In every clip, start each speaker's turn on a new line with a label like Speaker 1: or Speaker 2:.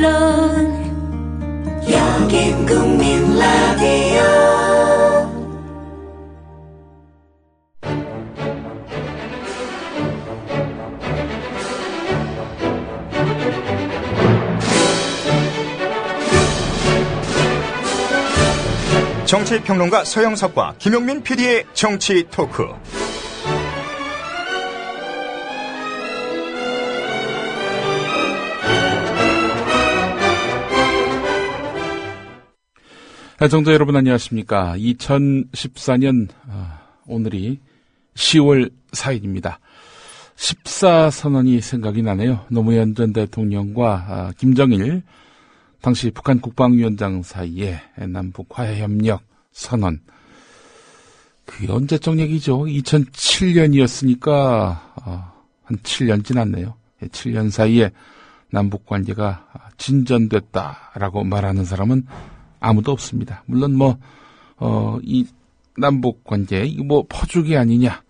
Speaker 1: 물론 여긴 국민 라디오.
Speaker 2: 정치평론가 서영석과 김용민 PD의 정치 토크.
Speaker 3: 애청자 여러분 안녕하십니까. 2014년 오늘이 10월 4일입니다. 14선언이 생각이 나네요. 노무현 전 대통령과 김정일 당시 북한 국방위원장 사이에 남북 화해협력 선언. 그게 언제적 얘기죠? 2007년이었으니까 한 7년 지났네요. 7년 사이에 남북 관계가 진전됐다라고 말하는 사람은 아무도 없습니다. 물론 이 남북 관계 이거 뭐 퍼주기 아니냐,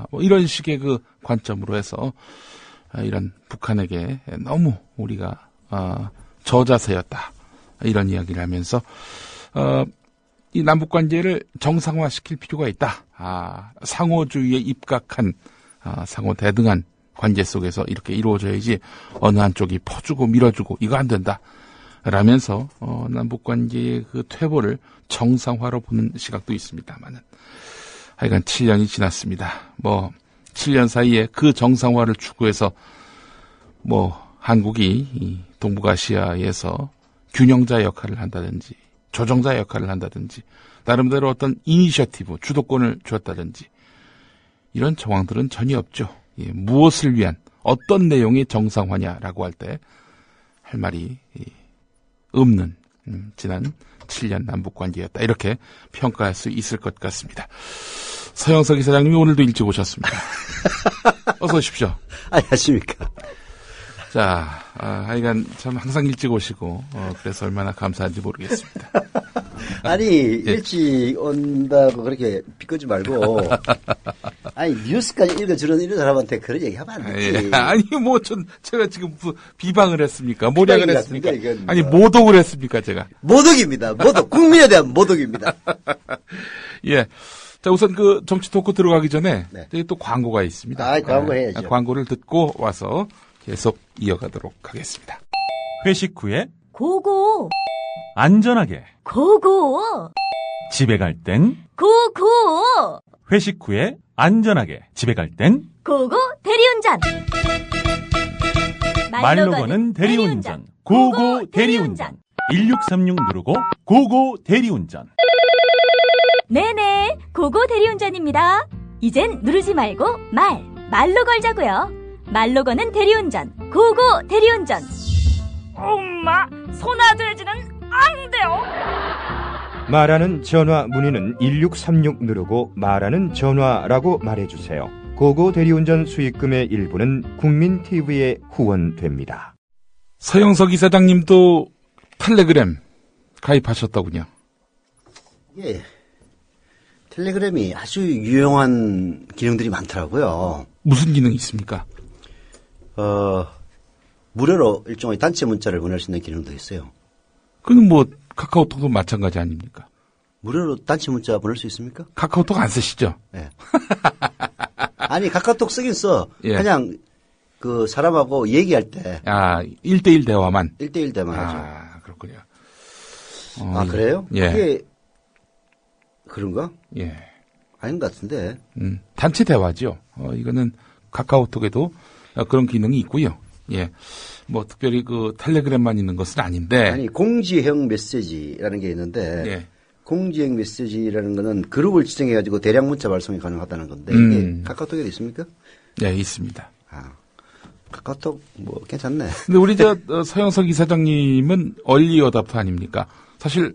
Speaker 3: 뭐 이런 식의 그 관점으로 해서 이런 북한에게 너무 우리가 저자세였다 이런 이야기를 하면서 이 남북 관계를 정상화시킬 필요가 있다. 상호주의에 입각한 상호 대등한 관계 속에서 이렇게 이루어져야지 어느 한쪽이 퍼주고 밀어주고 이거 안 된다. 라면서 남북 관계의 그 퇴보를 정상화로 보는 시각도 있습니다만은 하여간 7년이 지났습니다. 7년 사이에 그 정상화를 추구해서 한국이 이 동북아시아에서 균형자 역할을 한다든지 조정자 역할을 한다든지 나름대로 어떤 이니셔티브 주도권을 줬다든지 이런 정황들은 전혀 없죠. 무엇을 위한 어떤 내용의 정상화냐라고 할 때 할 말이 없는 지난 7년 남북관계였다. 이렇게 평가할 수 있을 것 같습니다. 서영석 이사장님이 오늘도 일찍 오셨습니다. 어서 오십시오.
Speaker 4: 안녕하십니까.
Speaker 3: 자, 하여간 참 항상 일찍 오시고 그래서 얼마나 감사한지 모르겠습니다.
Speaker 4: 아니 일찍 온다고 그렇게 비꼬지 말고 아니 뉴스까지 읽어주는 이런 사람한테 그런 얘기하면 안 되지.
Speaker 3: 아니 제가 지금 비방을 했습니까? 모략을 했습니까? 아니 모독을 했습니까 제가?
Speaker 4: 모독입니다. 모독. 국민에 대한 모독입니다.
Speaker 3: 예. 자, 우선 그 정치 토크 들어가기 전에 저희 또 광고가 있습니다.
Speaker 4: 광고 해야죠.
Speaker 3: 광고를 듣고 와서 계속 이어가도록 하겠습니다.
Speaker 5: 회식 후에
Speaker 1: 고고.
Speaker 5: 안전하게
Speaker 1: 고고.
Speaker 5: 집에 갈 땐
Speaker 1: 고고.
Speaker 5: 회식 후에 안전하게 집에 갈 땐
Speaker 1: 고고 대리운전.
Speaker 5: 말로 거는 대리운전. 고고 대리운전. 1636 누르고 고고 대리운전.
Speaker 1: 네네, 고고 대리운전입니다. 이젠 누르지 말고 말로 걸자고요. 말로 거는 대리운전, 고고 대리운전.
Speaker 6: 엄마, 소나돼지는 안 돼요.
Speaker 7: 말하는 전화 문의는 1636 누르고 말하는 전화라고 말해주세요. 고고 대리운전 수익금의 일부는 국민TV에 후원됩니다.
Speaker 3: 서영석 이사장님도 텔레그램 가입하셨더군요.
Speaker 4: 예. 텔레그램이 아주 유용한 기능들이 많더라고요.
Speaker 3: 무슨 기능이 있습니까?
Speaker 4: 무료로 일종의 단체 문자를 보낼 수 있는 기능도 있어요.
Speaker 3: 그건 카카오톡도 마찬가지 아닙니까?
Speaker 4: 무료로 단체 문자 보낼 수 있습니까?
Speaker 3: 카카오톡 안 쓰시죠?
Speaker 4: 네. 아니, 카카오톡 쓰긴 써.
Speaker 3: 예.
Speaker 4: 그냥 그 사람하고 얘기할 때.
Speaker 3: 1대1 대화만?
Speaker 4: 1대1 대화만 하죠.
Speaker 3: 그렇군요.
Speaker 4: 그래요?
Speaker 3: 예.
Speaker 4: 그게 그런가?
Speaker 3: 예.
Speaker 4: 아닌 것 같은데.
Speaker 3: 단체 대화죠. 이거는 카카오톡에도 그런 기능이 있고요. 예. 특별히 그 텔레그램만 있는 것은 아닌데.
Speaker 4: 아니, 공지형 메시지라는 게 있는데.
Speaker 3: 예.
Speaker 4: 공지형 메시지라는 거는 그룹을 지정해가지고 대량 문자 발송이 가능하다는 건데. 이게 카카오톡에도 있습니까?
Speaker 3: 네, 있습니다.
Speaker 4: 카카오톡 괜찮네.
Speaker 3: 근데 우리 서영석 이사장님은 얼리 어답터 아닙니까? 사실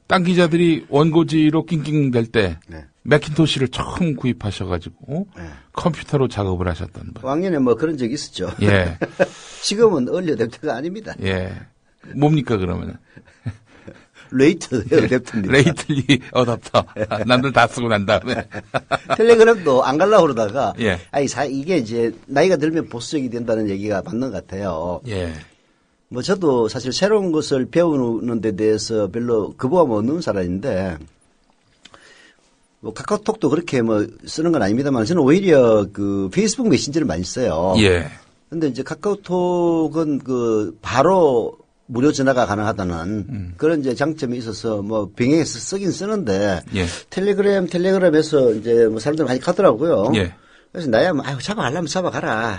Speaker 3: 딴 기자들이 원고지로 낑낑댈 때 맥킨토시를 처음 구입하셔가지고 컴퓨터로 작업을 하셨던 분.
Speaker 4: 왕년에 그런 적이 있었죠.
Speaker 3: 예.
Speaker 4: 지금은 얼리 어답터가 아닙니다.
Speaker 3: 예. 뭡니까 그러면은?
Speaker 4: 레이트 어댑터입니다.
Speaker 3: 레이틀리 어답터. 남들 다 쓰고 난 다음에.
Speaker 4: 텔레그램도 안 갈라고 그러다가.
Speaker 3: 예.
Speaker 4: 이게 이제 나이가 들면 보수적이 된다는 얘기가 맞는 것 같아요.
Speaker 3: 예.
Speaker 4: 뭐 저도 사실 새로운 것을 배우는 데 대해서 별로 거부감 없는 사람인데 뭐 카카오톡도 그렇게 뭐 쓰는 건 아닙니다만 저는 오히려 그 페이스북 메신저를 많이 써요.
Speaker 3: 예.
Speaker 4: 근데 이제 카카오톡은 그 바로 무료 전화가 가능하다는 그런 이제 장점이 있어서 뭐 병행해서 쓰긴 쓰는데
Speaker 3: 예.
Speaker 4: 텔레그램에서 이제 뭐 사람들 많이 가더라고요.
Speaker 3: 예.
Speaker 4: 그래서 나야 뭐 아유 잡아가려면 잡아가라.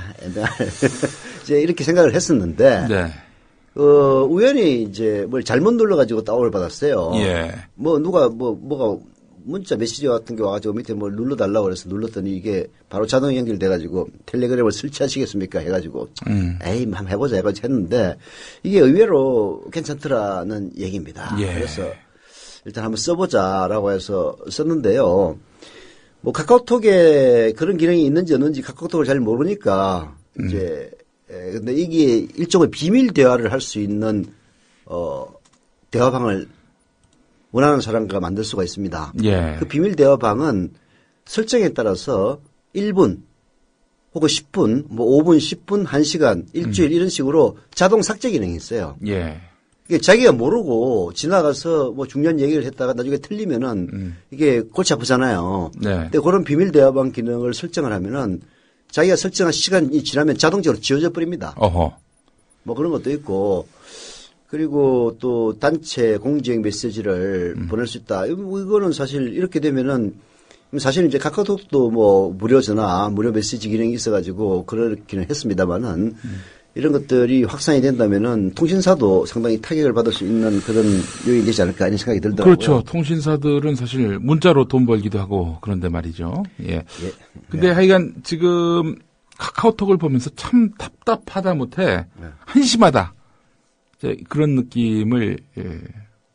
Speaker 4: 이제 이렇게 생각을 했었는데
Speaker 3: 네.
Speaker 4: 우연히 이제 뭘 잘못 눌러가지고 다운을 받았어요.
Speaker 3: 예.
Speaker 4: 뭐 누가 뭐가 문자 메시지 같은 게 와가지고 밑에 뭘 눌러달라고 그래서 눌렀더니 이게 바로 자동 연결돼가지고 텔레그램을 설치하시겠습니까 해가지고 에이 한번 해보자 해가지고 했는데 이게 의외로 괜찮더라는 얘기입니다.
Speaker 3: 예.
Speaker 4: 그래서 일단 한번 써보자라고 해서 썼는데요. 뭐 카카오톡에 그런 기능이 있는지 없는지 카카오톡을 잘 모르니까 이제 근데 이게 일종의 비밀 대화를 할 수 있는 대화방을 원하는 사람과 만들 수가 있습니다.
Speaker 3: 예.
Speaker 4: 그 비밀 대화방은 설정에 따라서 1분 혹은 10분, 뭐 5분, 10분, 1시간, 일주일 이런 식으로 자동 삭제 기능이 있어요.
Speaker 3: 예.
Speaker 4: 이게 자기가 모르고 지나가서 뭐 중요한 얘기를 했다가 나중에 틀리면은 이게 골치 아프잖아요.
Speaker 3: 네.
Speaker 4: 근데 그런 비밀 대화방 기능을 설정을 하면은 자기가 설정한 시간이 지나면 자동적으로 지워져 버립니다.
Speaker 3: 어허.
Speaker 4: 뭐 그런 것도 있고 그리고 또 단체 공지행 메시지를 보낼 수 있다. 이거는 사실 이렇게 되면은 사실 이제 카카오톡도 뭐 무료 전화, 무료 메시지 기능이 있어가지고 그렇기는 했습니다만은 이런 것들이 확산이 된다면은 통신사도 상당히 타격을 받을 수 있는 그런 요인이 되지 않을까 이런 생각이 들더라고요.
Speaker 3: 그렇죠. 통신사들은 사실 문자로 돈 벌기도 하고 그런데 말이죠. 예. 근데 하여간 지금 카카오톡을 보면서 참 답답하다 못해 한심하다. 그런 느낌을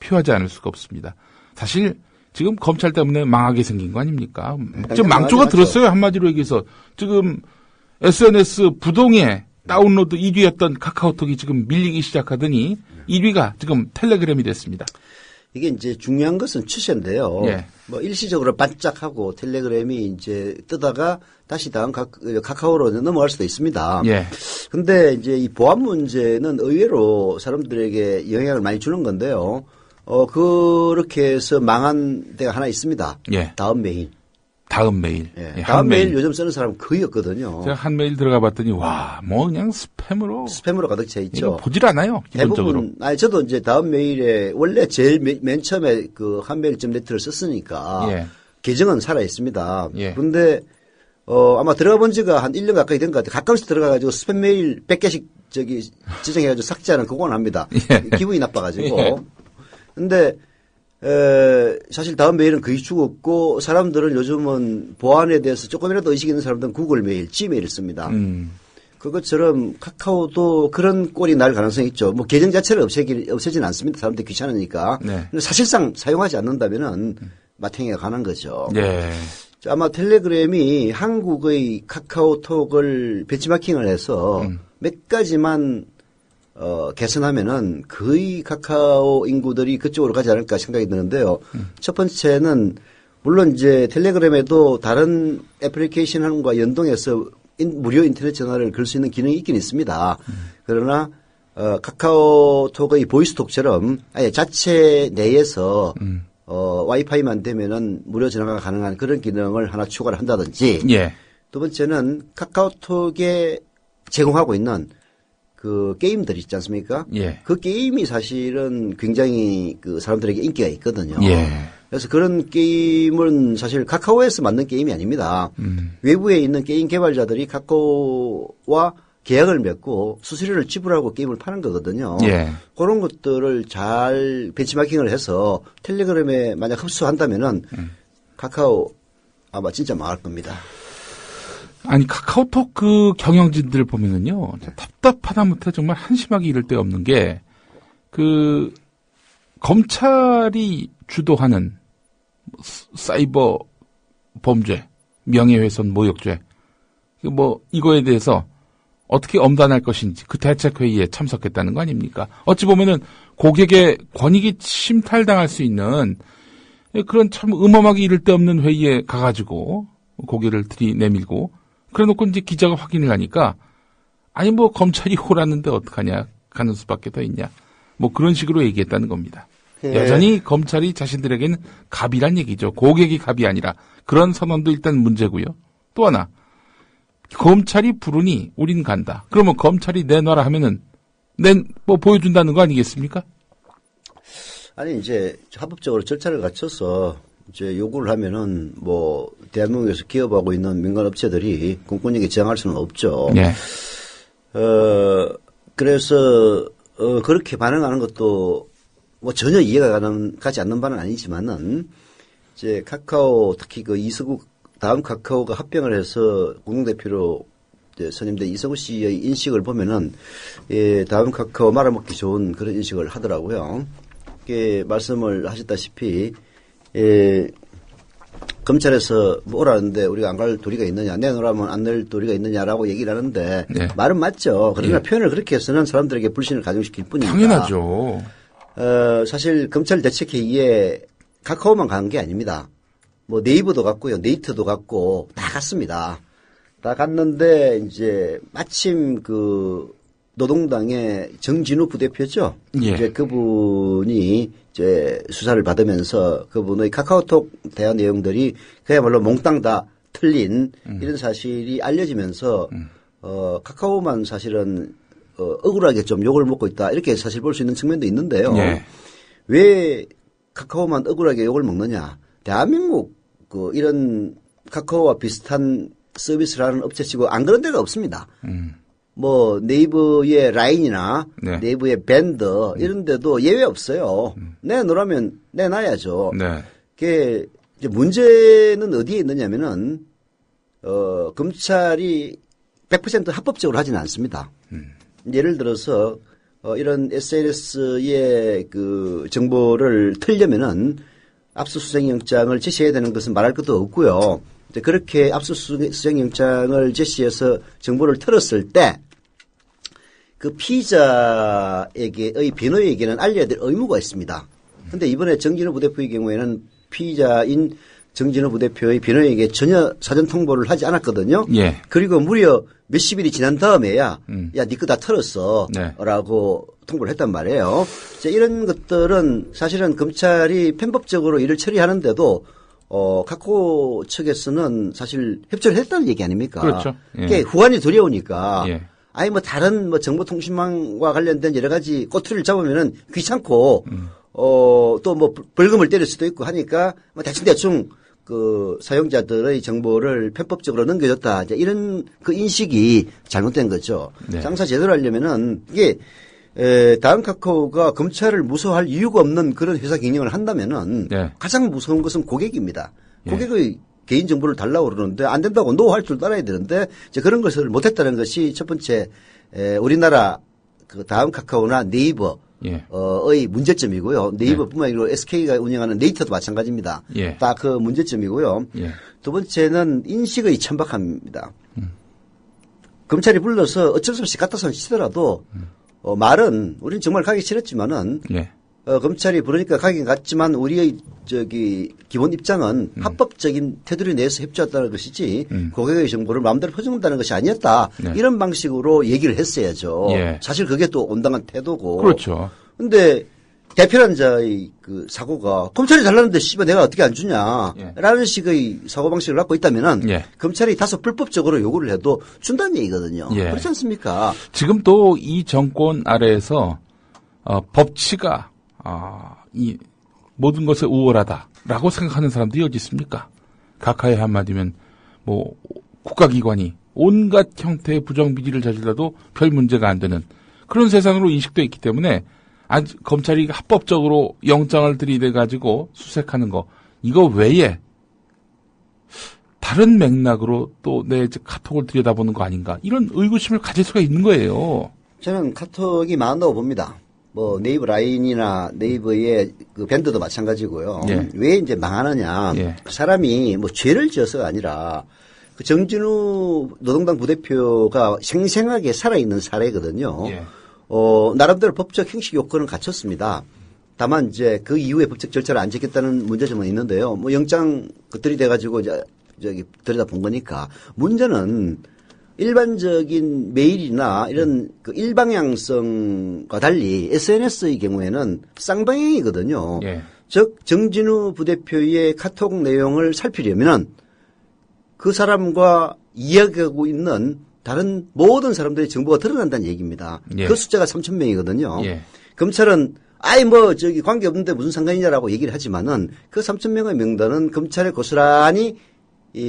Speaker 3: 표하지 않을 수가 없습니다. 사실 지금 검찰 때문에 망하게 생긴 거 아닙니까? 지금 망조가 들었어요. 한마디로 얘기해서 지금 SNS 부동의 다운로드 1위였던 카카오톡이 지금 밀리기 시작하더니 1위가 지금 텔레그램이 됐습니다.
Speaker 4: 이게 이제 중요한 것은 추세인데요.
Speaker 3: 예.
Speaker 4: 뭐 일시적으로 반짝하고 텔레그램이 이제 뜨다가 다시 다음 카카오로 넘어갈 수도 있습니다.
Speaker 3: 예.
Speaker 4: 근데 이제 이 보안 문제는 의외로 사람들에게 영향을 많이 주는 건데요. 그렇게 해서 망한 데가 하나 있습니다.
Speaker 3: 예.
Speaker 4: 다음 메일.
Speaker 3: 다음 메일.
Speaker 4: 예.
Speaker 3: 예,
Speaker 4: 다음 메일
Speaker 3: 한메일.
Speaker 4: 요즘 쓰는 사람 거의 없거든요.
Speaker 3: 제가 한 메일 들어가 봤더니 와, 뭐 그냥 스팸으로
Speaker 4: 가득 차 있죠.
Speaker 3: 이거 보질 않아요. 기본적으로.
Speaker 4: 대부분, 저도 이제 다음 메일에 원래 제일 맨 처음에 그 한메일.net를 썼으니까
Speaker 3: 예.
Speaker 4: 계정은 살아 있습니다.
Speaker 3: 예.
Speaker 4: 그런데 아마 들어가 본 지가 한 1년 가까이 된 것 같아요. 가끔씩 들어가가지고 스팸 메일 100개씩 지정해가지고 삭제하는 그건 합니다.
Speaker 3: 예.
Speaker 4: 기분이 나빠가지고.
Speaker 3: 예.
Speaker 4: 근데 사실 다음 메일은 거의 죽었고 사람들은 요즘은 보안에 대해서 조금이라도 의식 있는 사람들은 구글 메일, 지메일을 씁니다. 그것처럼 카카오도 그런 꼴이 날 가능성이 있죠. 뭐 계정 자체를 없애지는 않습니다. 사람들이 귀찮으니까.
Speaker 3: 네.
Speaker 4: 근데 사실상 사용하지 않는다면은 마탱이가 가는 거죠.
Speaker 3: 예.
Speaker 4: 아마 텔레그램이 한국의 카카오톡을 벤치마킹을 해서 몇 가지만 개선하면은 거의 카카오 인구들이 그쪽으로 가지 않을까 생각이 드는데요. 첫 번째는 물론 이제 텔레그램에도 다른 애플리케이션과 연동해서 무료 인터넷 전화를 걸 수 있는 기능이 있긴 있습니다. 그러나 카카오톡의 보이스톡처럼 아예 자체 내에서 와이파이만 되면은 무료 전화가 가능한 그런 기능을 하나 추가를 한다든지.
Speaker 3: 예.
Speaker 4: 두 번째는 카카오톡에 제공하고 있는 그 게임들 있지 않습니까?
Speaker 3: 예.
Speaker 4: 그 게임이 사실은 굉장히 그 사람들에게 인기가 있거든요.
Speaker 3: 예.
Speaker 4: 그래서 그런 게임은 사실 카카오에서 만든 게임이 아닙니다. 외부에 있는 게임 개발자들이 카카오와 계약을 맺고 수수료를 지불하고 게임을 파는 거거든요.
Speaker 3: 예.
Speaker 4: 그런 것들을 잘 벤치마킹을 해서 텔레그램에 만약 흡수한다면은 카카오 아마 진짜 망할 겁니다.
Speaker 3: 아니 카카오톡 그 경영진들 보면은요 답답하다 못해 정말 한심하게 이럴 데 없는 게 그 검찰이 주도하는 사이버 범죄, 명예훼손, 모욕죄 뭐 이거에 대해서 어떻게 엄단할 것인지 그 대책회의에 참석했다는 거 아닙니까? 어찌 보면은 고객의 권익이 침탈당할 수 있는 그런 참 음험하게 이를 데 없는 회의에 가가지고 고개를 들이내밀고 그래놓고 이제 기자가 확인을 하니까 아니 뭐 검찰이 홀았는데 어떡하냐 가는 수밖에 더 있냐. 뭐 그런 식으로 얘기했다는 겁니다.
Speaker 4: 예.
Speaker 3: 여전히 검찰이 자신들에게는 갑이란 얘기죠. 고객이 갑이 아니라 그런 선언도 일단 문제고요. 또 하나 검찰이 부르니 우린 간다. 그러면 검찰이 내놔라 하면은 뭐 보여준다는 거 아니겠습니까?
Speaker 4: 아니 이제 합법적으로 절차를 갖춰서 이제 요구를 하면은 뭐 대한민국에서 기업하고 있는 민간 업체들이 공권력에 저항할 수는 없죠.
Speaker 3: 네.
Speaker 4: 그래서 그렇게 반응하는 것도 뭐 전혀 이해가 가지 않는 바는 아니지만은 이제 카카오 특히 그 이서구 다음 카카오가 합병을 해서 공동대표로 이제 선임된 이서구 씨의 인식을 보면은 예, 다음 카카오 말아먹기 좋은 그런 인식을 하더라고요. 이게 말씀을 하셨다시피 예, 검찰에서 뭐 오라는데 우리가 안 갈 도리가 있느냐, 내놓으라면 안 낼 도리가 있느냐라고 얘기를 하는데
Speaker 3: 네.
Speaker 4: 말은 맞죠. 그러나
Speaker 3: 예.
Speaker 4: 표현을 그렇게 해서는 사람들에게 불신을 가중시킬 뿐입니다.
Speaker 3: 당연하죠.
Speaker 4: 사실 검찰 대책회의에 카카오만 간 게 아닙니다. 뭐 네이버도 갔고요, 네이트도 갔고 다 갔습니다. 다 갔는데 이제 마침 그 노동당의 정진우 부대표죠.
Speaker 3: 예.
Speaker 4: 이제 그분이 이제 수사를 받으면서 그분의 카카오톡 대화 내용들이 그야말로 몽땅 다 틀린 이런 사실이 알려지면서 카카오만 사실은 억울하게 좀 욕을 먹고 있다 이렇게 사실 볼 수 있는 측면도 있는데요.
Speaker 3: 예.
Speaker 4: 왜 카카오만 억울하게 욕을 먹느냐? 대한민국 이런 카카오와 비슷한 서비스를 하는 업체치고 안 그런 데가 없습니다. 뭐 네이버의 라인이나
Speaker 3: 네.
Speaker 4: 네이버의 밴드 이런 데도 예외 없어요. 내놓으라면 내놔야죠.
Speaker 3: 네.
Speaker 4: 그게 이제 문제는 어디에 있느냐면은 검찰이 100% 합법적으로 하지는 않습니다. 예를 들어서 이런 SNS의 그 정보를 틀려면은 압수수색영장을 제시해야 되는 것은 말할 것도 없고요. 이제 그렇게 압수수색영장을 제시해서 정보를 틀었을 때 그 피의자에게의 변호인에게는 알려야 될 의무가 있습니다. 그런데 이번에 정진우 부대표의 경우에는 피의자인 정진우 부대표의 변호인에게 전혀 사전 통보를 하지 않았거든요.
Speaker 3: 예.
Speaker 4: 그리고 무려 몇십일이 지난 다음에야 야, 니 거 다 털었어.
Speaker 3: 네.
Speaker 4: 라고 통보를 했단 말이에요. 이런 것들은 사실은 검찰이 편법적으로 일을 처리하는데도 카카오 측에서는 사실 협조를 했다는 얘기 아닙니까?
Speaker 3: 그렇죠. 예.
Speaker 4: 그게 후환이 두려우니까.
Speaker 3: 예.
Speaker 4: 아니 뭐 다른 뭐 정보통신망과 관련된 여러 가지 꼬투리를 잡으면은 귀찮고 또 뭐 벌금을 때릴 수도 있고 하니까 뭐 대충 그 사용자들의 정보를 편법적으로 넘겨줬다. 이제 이런 그 인식이 잘못된 거죠.
Speaker 3: 네.
Speaker 4: 장사 제대로 하려면은 이게 다음 카카오가 검찰을 무서워할 이유가 없는 그런 회사 경영을 한다면은
Speaker 3: 네.
Speaker 4: 가장 무서운 것은 고객입니다.
Speaker 3: 예.
Speaker 4: 고객의 개인 정보를 달라고 그러는데 안 된다고 노할 줄 알아야 되는데 이제 그런 것을 못했다는 것이 첫 번째 우리나라 그 다음 카카오나 네이버
Speaker 3: 예.
Speaker 4: 의 문제점이고요. 네이버뿐만 아니라 SK가 운영하는 네이터도 마찬가지입니다.
Speaker 3: 예.
Speaker 4: 딱 그 문제점이고요.
Speaker 3: 예.
Speaker 4: 두 번째는 인식의 천박함입니다. 검찰이 불러서 어쩔 수 없이 갖다 손 치더라도 말은 우리는 정말 가기 싫었지만은
Speaker 3: 예.
Speaker 4: 검찰이 부르니까 가긴 갔지만 우리의 기본 입장은 합법적인 테두리 내에서 협조했다는 것이지 고객의 정보를 마음대로 퍼준다는 것이 아니었다.
Speaker 3: 네.
Speaker 4: 이런 방식으로 얘기를 했어야죠.
Speaker 3: 예.
Speaker 4: 사실 그게 또 온당한 태도고.
Speaker 3: 그렇죠.
Speaker 4: 근데 대표란 자의 그 사고가 검찰이 달라는데 씨발 내가 어떻게 안 주냐.
Speaker 3: 예.
Speaker 4: 라는 식의 사고방식을 갖고 있다면은
Speaker 3: 예.
Speaker 4: 검찰이 다소 불법적으로 요구를 해도 준다는 얘기거든요.
Speaker 3: 예.
Speaker 4: 그렇지 않습니까?
Speaker 3: 지금 또 이 정권 아래에서 법치가 이 모든 것에 우월하다라고 생각하는 사람들이 어디 있습니까? 각하의 한마디면 뭐 국가기관이 온갖 형태의 부정비리를 저질러도 별 문제가 안 되는 그런 세상으로 인식돼 있기 때문에 검찰이 합법적으로 영장을 들이대 가지고 수색하는 거 이거 외에 다른 맥락으로 또 내 카톡을 들여다보는 거 아닌가 이런 의구심을 가질 수가 있는 거예요.
Speaker 4: 저는 카톡이 많다고 봅니다. 뭐 네이버 라인이나 네이버의 그 밴드도 마찬가지고요.
Speaker 3: 예.
Speaker 4: 왜 이제 망하느냐?
Speaker 3: 예.
Speaker 4: 그 사람이 뭐 죄를 지어서가 아니라 그 정진우 노동당 부대표가 생생하게 살아있는 사례거든요.
Speaker 3: 예.
Speaker 4: 나름대로 법적 형식 요건은 갖췄습니다. 다만 이제 그 이후에 법적 절차를 안 지켰다는 문제점은 있는데요. 뭐 영장 들이대 가지고 저기 들여다 본 거니까 문제는 일반적인 메일이나 이런 그 일방향성과 달리 SNS의 경우에는 쌍방향이거든요.
Speaker 3: 예.
Speaker 4: 즉 정진우 부대표의 카톡 내용을 살피려면은 그 사람과 이야기하고 있는 다른 모든 사람들의 정보가 드러난다는 얘기입니다.
Speaker 3: 예.
Speaker 4: 그 숫자가 3,000명이거든요.
Speaker 3: 예.
Speaker 4: 검찰은 관계 없는데 무슨 상관이냐라고 얘기를 하지만은 그 3,000명의 명단은 검찰에 고스란히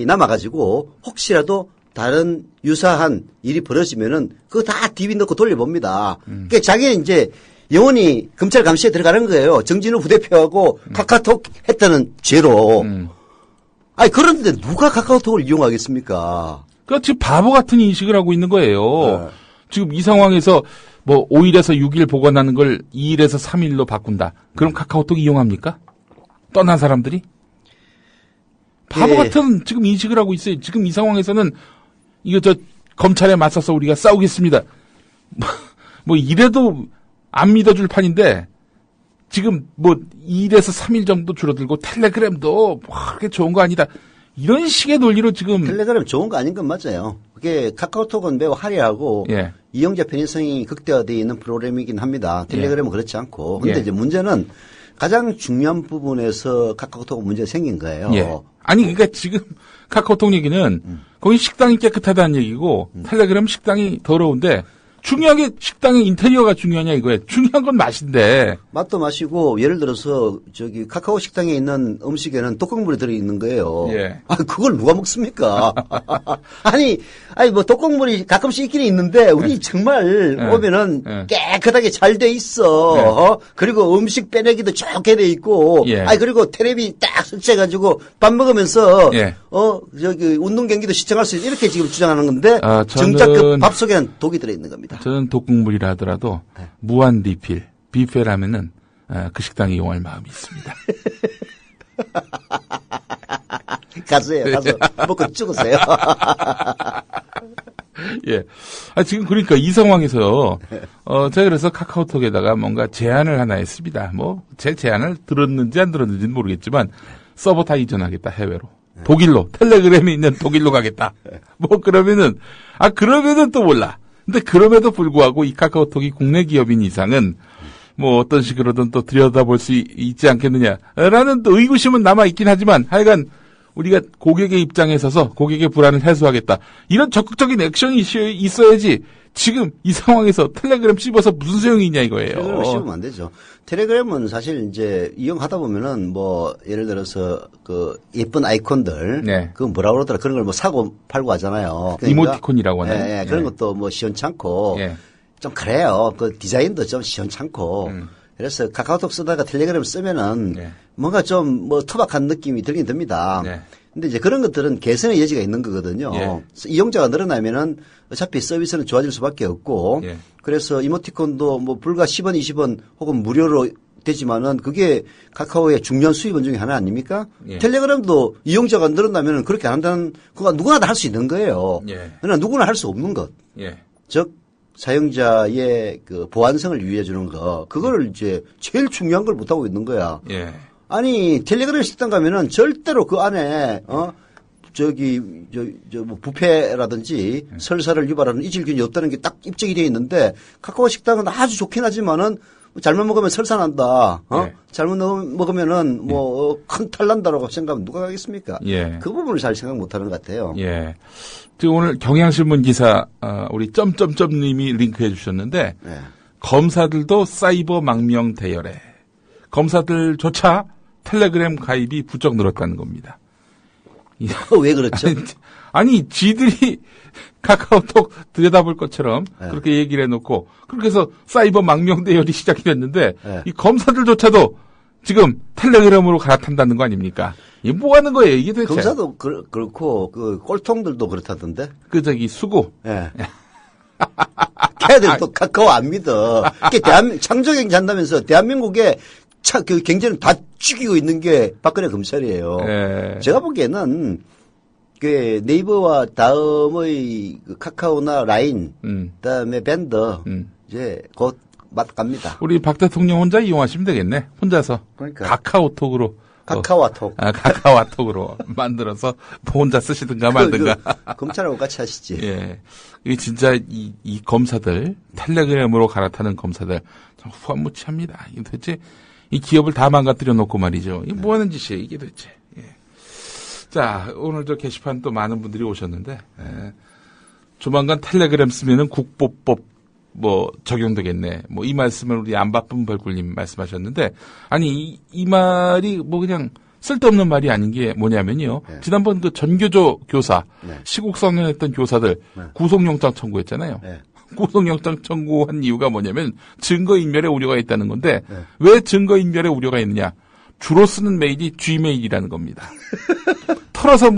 Speaker 4: 남아가지고 혹시라도 다른 유사한 일이 벌어지면은 그거 다 DB 넣고 돌려봅니다. 그러니까 자기는 이제 영원히 검찰 감시에 들어가는 거예요. 정진우 부대표하고 카카오톡 했다는 죄로. 그런데 누가 카카오톡을 이용하겠습니까?
Speaker 3: 그러니까 지금 바보 같은 인식을 하고 있는 거예요.
Speaker 4: 네.
Speaker 3: 지금 이 상황에서 뭐 5일에서 6일 보관하는 걸 2일에서 3일로 바꾼다. 그럼 카카오톡 이용합니까? 떠난 사람들이? 바보
Speaker 4: 예.
Speaker 3: 같은 지금 인식을 하고 있어요. 지금 이 상황에서는 이거 검찰에 맞서서 우리가 싸우겠습니다. 뭐 이래도 안 믿어줄 판인데 지금 뭐 2일에서 3일 정도 줄어들고 텔레그램도 그렇게 좋은 거 아니다. 이런 식의 논리로 지금
Speaker 4: 텔레그램 좋은 거 아닌 건 맞아요. 그게 카카오톡은 매우 화려하고
Speaker 3: 예.
Speaker 4: 이용자 편의성이 극대화되어 있는 프로그램이긴 합니다. 텔레그램은 그렇지 않고. 근데
Speaker 3: 예.
Speaker 4: 이제 문제는 가장 중요한 부분에서 카카오톡 문제가 생긴 거예요.
Speaker 3: 예. 아니 그러니까 지금 카카오톡 얘기는 거기 식당이 깨끗하다는 얘기고 텔레그램 식당이 더러운데 중요하게 식당의 인테리어가 중요하냐 이거예요. 중요한 건 맛인데.
Speaker 4: 맛도 마시고 예를 들어서 카카오 식당에 있는 음식에는 독극물이 들어있는 거예요.
Speaker 3: 예.
Speaker 4: 그걸 누가 먹습니까? 아니 뭐 독극물이 가끔씩 있긴 있는데 우리 정말
Speaker 3: 예.
Speaker 4: 오면은
Speaker 3: 예.
Speaker 4: 깨끗하게 잘 돼 있어. 그리고 음식 빼내기도 좋게 돼 있고.
Speaker 3: 예.
Speaker 4: 그리고 텔레비 딱 설치해가지고 밥 먹으면서
Speaker 3: 예.
Speaker 4: 운동 경기도 시청할 수 있는 이렇게 지금 주장하는 건데
Speaker 3: 저는
Speaker 4: 정작 그 밥 속에는 독이 들어있는 겁니다.
Speaker 3: 저는 독극물이라 하더라도
Speaker 4: 네.
Speaker 3: 무한 리필, 뷔페라면은 그 식당 이용할 마음이 있습니다.
Speaker 4: 가세요. 가서 먹고 죽으세요.
Speaker 3: 예. 지금 그러니까 이 상황에서 제가 그래서 카카오톡에다가 뭔가 제안을 하나 했습니다. 뭐 제 제안을 들었는지 안 들었는지는 모르겠지만 서버 다 이전하겠다 해외로. 독일로 텔레그램이 있는 독일로 가겠다. 뭐 그러면은 또 몰라. 근데 그럼에도 불구하고 이 카카오톡이 국내 기업인 이상은 뭐 어떤 식으로든 또 들여다볼 수 있지 않겠느냐라는 또 의구심은 남아있긴 하지만 하여간 우리가 고객의 입장에 서서 고객의 불안을 해소하겠다. 이런 적극적인 액션이 있어야지 지금 이 상황에서 텔레그램 씹어서 무슨 소용이 있냐 이거예요.
Speaker 4: 텔레그램 씹으면 안 되죠. 텔레그램은 사실 이제 이용하다 보면은 뭐 예를 들어서 그 예쁜 아이콘들
Speaker 3: 네.
Speaker 4: 그 뭐라 그러더라 그런 걸 뭐 사고 팔고 하잖아요.
Speaker 3: 이모티콘이라고 하나요?
Speaker 4: 예, 그런 것도 뭐 시원찮고
Speaker 3: 예.
Speaker 4: 좀 그래요. 그 디자인도 좀 시원찮고. 그래서 카카오톡 쓰다가 텔레그램 쓰면은
Speaker 3: 네.
Speaker 4: 뭔가 좀 뭐 투박한 느낌이 들긴 듭니다.
Speaker 3: 네.
Speaker 4: 근데 이제 그런 것들은 개선의 여지가 있는 거거든요.
Speaker 3: 예.
Speaker 4: 이용자가 늘어나면은 어차피 서비스는 좋아질 수밖에 없고
Speaker 3: 예.
Speaker 4: 그래서 이모티콘도 뭐 불과 10원, 20원 혹은 무료로 되지만은 그게 카카오의 중요한 수입원 중에 하나 아닙니까?
Speaker 3: 예.
Speaker 4: 텔레그램도 이용자가 늘어나면은 그렇게 안 한다는 그거 누구나 다 할 수 있는 거예요.
Speaker 3: 예.
Speaker 4: 그러나 누구나 할 수 없는 것.
Speaker 3: 예.
Speaker 4: 즉 사용자의 그 보안성을 유의해 주는 거. 그거를 이제 제일 중요한 걸 못 하고 있는 거야.
Speaker 3: 예.
Speaker 4: 아니 텔레그램 식당 가면은 절대로 그 안에 뭐 뷔페라든지 설사를 유발하는 이질균이 없다는 게 딱 입증이 되어 있는데 카카오 식당은 아주 좋긴 하지만은 잘못 먹으면 설사 난다.
Speaker 3: 예.
Speaker 4: 잘못 먹으면은 뭐 큰 탈 난다라고 생각하면 누가 하겠습니까?
Speaker 3: 예.
Speaker 4: 그 부분을 잘 생각 못 하는 것 같아요.
Speaker 3: 예. 지금 오늘 경향신문 기사 우리 점점점님이 링크해 주셨는데
Speaker 4: 네.
Speaker 3: 검사들도 사이버 망명 대열에 검사들조차 텔레그램 가입이 부쩍 늘었다는 겁니다.
Speaker 4: 왜 그렇죠?
Speaker 3: 아니 지들이 카카오톡 들여다볼 것처럼
Speaker 4: 네.
Speaker 3: 그렇게 얘기를 해놓고 그렇게 해서 사이버 망명 대열이 시작이 됐는데
Speaker 4: 네.
Speaker 3: 이 검사들조차도 지금 텔레그램으로 갈아탄다는 거 아닙니까? 이게 뭐 하는 거예요 이게 도대체?
Speaker 4: 검사도 그렇고 그 꼴통들도 그렇다던데.
Speaker 3: 수고.
Speaker 4: 예. 걔들도 카카오 안 믿어. 창조경제 한다면서 대한민국에 그 경제를 다 죽이고 있는 게 박근혜 검찰이에요.
Speaker 3: 예.
Speaker 4: 제가 보기에는 그 네이버와 다음의 그 카카오나 라인, 그다음에 밴더 이제 곧 맛 갑니다.
Speaker 3: 우리 박 대통령 혼자 이용하시면 되겠네. 혼자서
Speaker 4: 그러니까.
Speaker 3: 카카오톡으로
Speaker 4: 카카오톡.
Speaker 3: 카카오톡으로 만들어서 혼자 쓰시든가 말든가.
Speaker 4: 검찰하고 같이 하시지.
Speaker 3: 예. 이게 진짜 이 검사들, 텔레그램으로 갈아타는 검사들, 참 후한무치합니다. 이게 도대체 이 기업을 다 망가뜨려 놓고 말이죠. 이게 뭐 하는 짓이에요, 이게 도대체. 예. 자, 오늘 저 게시판 또 많은 분들이 오셨는데, 예. 조만간 텔레그램 쓰면은 국보법 적용되겠네. 이 말씀을 우리 안 바쁜 벌꿀님 말씀하셨는데, 아니, 이 말이 그냥 쓸데없는 말이 아닌 게 뭐냐면요.
Speaker 4: 네.
Speaker 3: 지난번 그 전교조 교사,
Speaker 4: 네.
Speaker 3: 시국선언했던 교사들
Speaker 4: 네.
Speaker 3: 구속영장 청구했잖아요.
Speaker 4: 네.
Speaker 3: 구속영장 청구한 이유가 뭐냐면 증거인멸의 우려가 있다는 건데,
Speaker 4: 네.
Speaker 3: 왜 증거인멸의 우려가 있느냐? 주로 쓰는 메일이 G메일이라는 겁니다. 털어서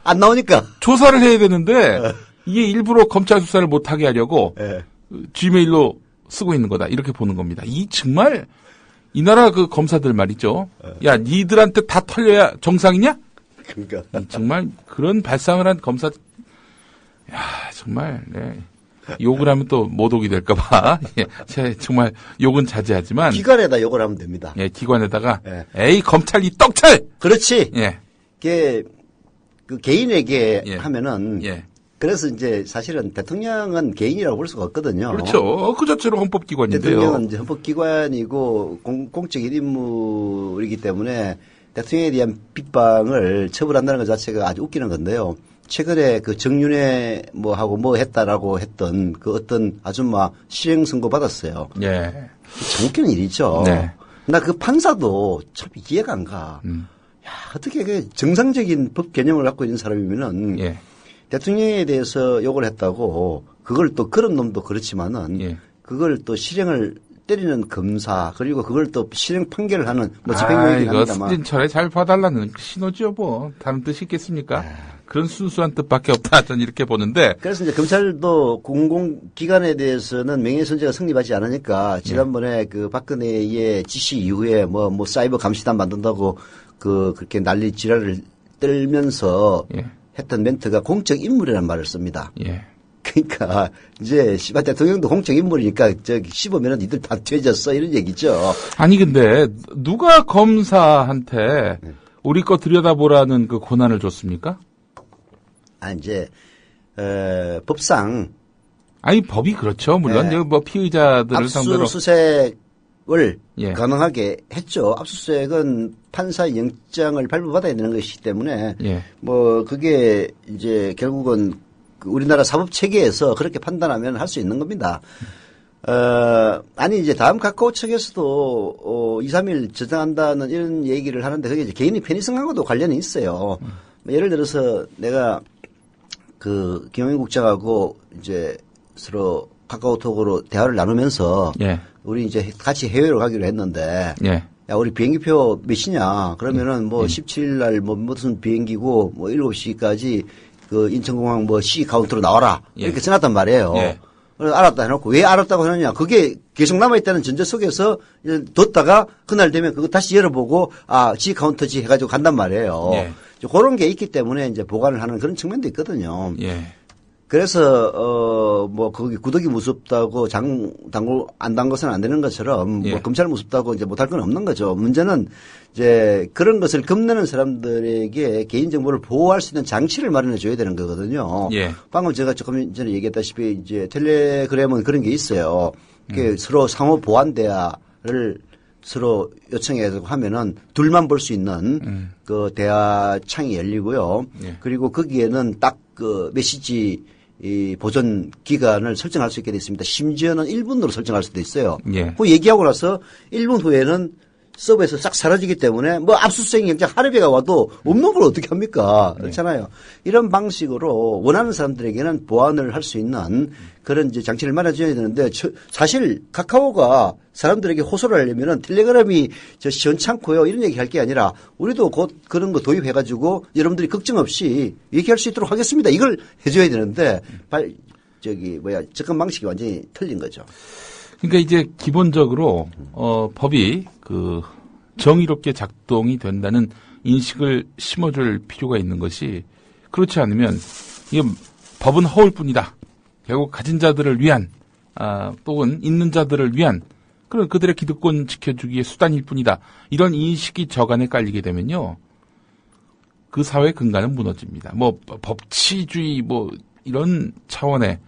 Speaker 4: 안 나오니까.
Speaker 3: 조사를 해야 되는데, 이게 일부러 검찰 수사를 못하게 하려고
Speaker 4: 네.
Speaker 3: G메일로 쓰고 있는 거다. 이렇게 보는 겁니다. 이 정말 이 나라 그 검사들 말이죠. 야, 니들한테 다 털려야 정상이냐?
Speaker 4: 그러니까.
Speaker 3: 정말 그런 발상을 한 검사, 야, 정말, 네. 욕을 하면 또 모독이 될까봐. 예, 정말 욕은 자제하지만.
Speaker 4: 기관에다 욕을 하면 됩니다.
Speaker 3: 예, 기관에다가.
Speaker 4: 예.
Speaker 3: 에이, 검찰 이 떡찰!
Speaker 4: 그렇지.
Speaker 3: 예.
Speaker 4: 그 개인에게
Speaker 3: 예.
Speaker 4: 하면은.
Speaker 3: 예.
Speaker 4: 그래서 이제 사실은 대통령은 개인이라고 볼 수가 없거든요.
Speaker 3: 그렇죠. 그 자체로 헌법기관인데요.
Speaker 4: 대통령은 이제 헌법기관이고 공적인 인물이기 때문에 대통령에 대한 빗방을 처벌한다는 것 자체가 아주 웃기는 건데요. 최근에 그 정윤회 하고 했다라고 했던 그 어떤 아줌마 실형 선고 받았어요.
Speaker 3: 예.
Speaker 4: 참 웃기는 일이죠.
Speaker 3: 네.
Speaker 4: 나 그 판사도 참 이해가 안 가. 야, 어떻게 그 정상적인 법 개념을 갖고 있는 사람이면은
Speaker 3: 예.
Speaker 4: 대통령에 대해서 욕을 했다고 그걸 또 그런 놈도 그렇지만은
Speaker 3: 예.
Speaker 4: 그걸 또 실형을 때리는 검사 그리고 그걸 또 실형 판결을 하는 집행유예이긴
Speaker 3: 이거
Speaker 4: 합니다만
Speaker 3: 승진철에 잘 봐달라는 신호지요 뭐. 다른 뜻이 있겠습니까? 그런 순수한 뜻밖에 없다. 저는 이렇게 보는데.
Speaker 4: 그래서 이제 검찰도 공공기관에 대해서는 명예훼손죄가 성립하지 않으니까 지난번에 그 박근혜의 지시 이후에 사이버 감시단 만든다고 그렇게 난리 지랄을 떨면서
Speaker 3: 예.
Speaker 4: 했던 멘트가 공적 인물이라는 말을 씁니다.
Speaker 3: 예.
Speaker 4: 그러니까 이제 대통령도 공적 인물이니까 씹으면 니들 다 돼졌어 이런 얘기죠.
Speaker 3: 아니 근데 누가 검사한테 우리 거 들여다보라는 그 권한을 줬습니까?
Speaker 4: 이제 법상
Speaker 3: 아니 법이 그렇죠. 물론
Speaker 4: 네.
Speaker 3: 피의자들을 상대로
Speaker 4: 압수수색을
Speaker 3: 예.
Speaker 4: 가능하게 했죠. 압수수색은 판사 영장을 발부받아야 되는 것이기 때문에
Speaker 3: 예.
Speaker 4: 그게 이제 결국은 우리나라 사법 체계에서 그렇게 판단하면 할 수 있는 겁니다. 아니 이제 다음 카카오 측에서도 2, 3일 저장한다는 이런 얘기를 하는데 그게 이제 개인의 편의성하고도 관련이 있어요. 예를 들어서 내가 그 김영민 국장하고 이제 서로 카카오톡으로 대화를 나누면서
Speaker 3: 예.
Speaker 4: 우리 이제 같이 해외로 가기로 했는데
Speaker 3: 예.
Speaker 4: 야, 우리 비행기표 몇이냐? 그러면은 17일 날 무슨 비행기고 7시까지 그 인천공항 C 카운트로 나와라.
Speaker 3: 예.
Speaker 4: 이렇게 써놨단 말이에요.
Speaker 3: 예.
Speaker 4: 그래서 알았다 해놓고 왜 알았다고 하느냐? 그게 계속 남아있다는 전제 속에서 뒀다가 그날 되면 그거 다시 열어보고 G 카운터지 해가지고 간단 말이에요.
Speaker 3: 예.
Speaker 4: 그런 게 있기 때문에 이제 보관을 하는 그런 측면도 있거든요.
Speaker 3: 예.
Speaker 4: 그래서 거기 구독이 무섭다고 당구 안 담궈서는 안 되는 것처럼
Speaker 3: 예.
Speaker 4: 검찰 무섭다고 이제 못할 건 없는 거죠. 문제는 이제 그런 것을 겁내는 사람들에게 개인정보를 보호할 수 있는 장치를 마련해 줘야 되는 거거든요.
Speaker 3: 예.
Speaker 4: 방금 제가 조금 전에 얘기했다시피 이제 텔레그램은 그런 게 있어요. 서로 상호 보안 대화를 서로 요청해서 하면은 둘만 볼 수 있는 그 대화 창이 열리고요.
Speaker 3: 예.
Speaker 4: 그리고 거기에는 딱 그 메시지 보존 기간을 설정할 수 있게 되어 있습니다. 심지어는 1분으로 설정할 수도 있어요.
Speaker 3: 예.
Speaker 4: 그 얘기하고 나서 1분 후에는 서버에서 싹 사라지기 때문에 압수수색 영장 하루비가 와도 없는 걸 어떻게 합니까? 그렇잖아요. 이런 방식으로 원하는 사람들에게는 보완을 할 수 있는 그런 이제 장치를 마련해줘야 되는데 사실 카카오가 사람들에게 호소를 하려면은 텔레그램이 시원찮고요. 이런 얘기 할 게 아니라 우리도 곧 그런 거 도입해가지고 여러분들이 걱정 없이 얘기할 수 있도록 하겠습니다. 이걸 해줘야 되는데 접근 방식이 완전히 틀린 거죠.
Speaker 3: 그러니까 이제 기본적으로 법이 정의롭게 작동이 된다는 인식을 심어줄 필요가 있는 것이 그렇지 않으면 이게 법은 허울뿐이다. 결국 가진 자들을 위한 또는 있는 자들을 위한 그런 그들의 기득권 지켜주기의 수단일 뿐이다. 이런 인식이 저간에 깔리게 되면요. 그 사회의 근간은 무너집니다. 뭐 법치주의 뭐 이런 차원의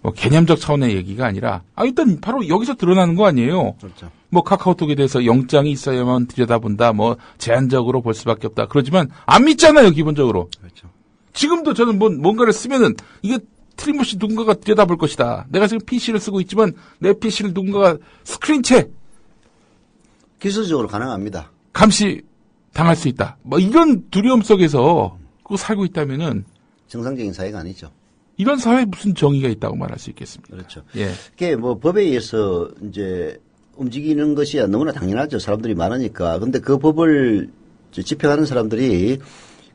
Speaker 3: 뭐 개념적 차원의 얘기가 아니라 일단 바로 여기서 드러나는 거 아니에요.
Speaker 4: 그렇죠.
Speaker 3: 뭐 카카오톡에 대해서 영장이 있어야만 들여다본다. 뭐 제한적으로 볼 수밖에 없다. 그러지만 안 믿잖아요. 기본적으로.
Speaker 4: 그렇죠.
Speaker 3: 지금도 저는 뭔가를 쓰면은 이게 틀림없이 누군가가 들여다볼 것이다. 내가 지금 PC를 쓰고 있지만 내 PC를 누군가가 스크린채
Speaker 4: 기술적으로 가능합니다.
Speaker 3: 감시 당할 수 있다. 뭐 이런 두려움 속에서 그 살고 있다면은
Speaker 4: 정상적인 사회가 아니죠.
Speaker 3: 이런 사회에 무슨 정의가 있다고 말할 수 있겠습니까?
Speaker 4: 그렇죠.
Speaker 3: 예.
Speaker 4: 그게 뭐 법에 의해서 이제 움직이는 것이야 너무나 당연하죠. 사람들이 많으니까. 근데 그 법을 집행하는 사람들이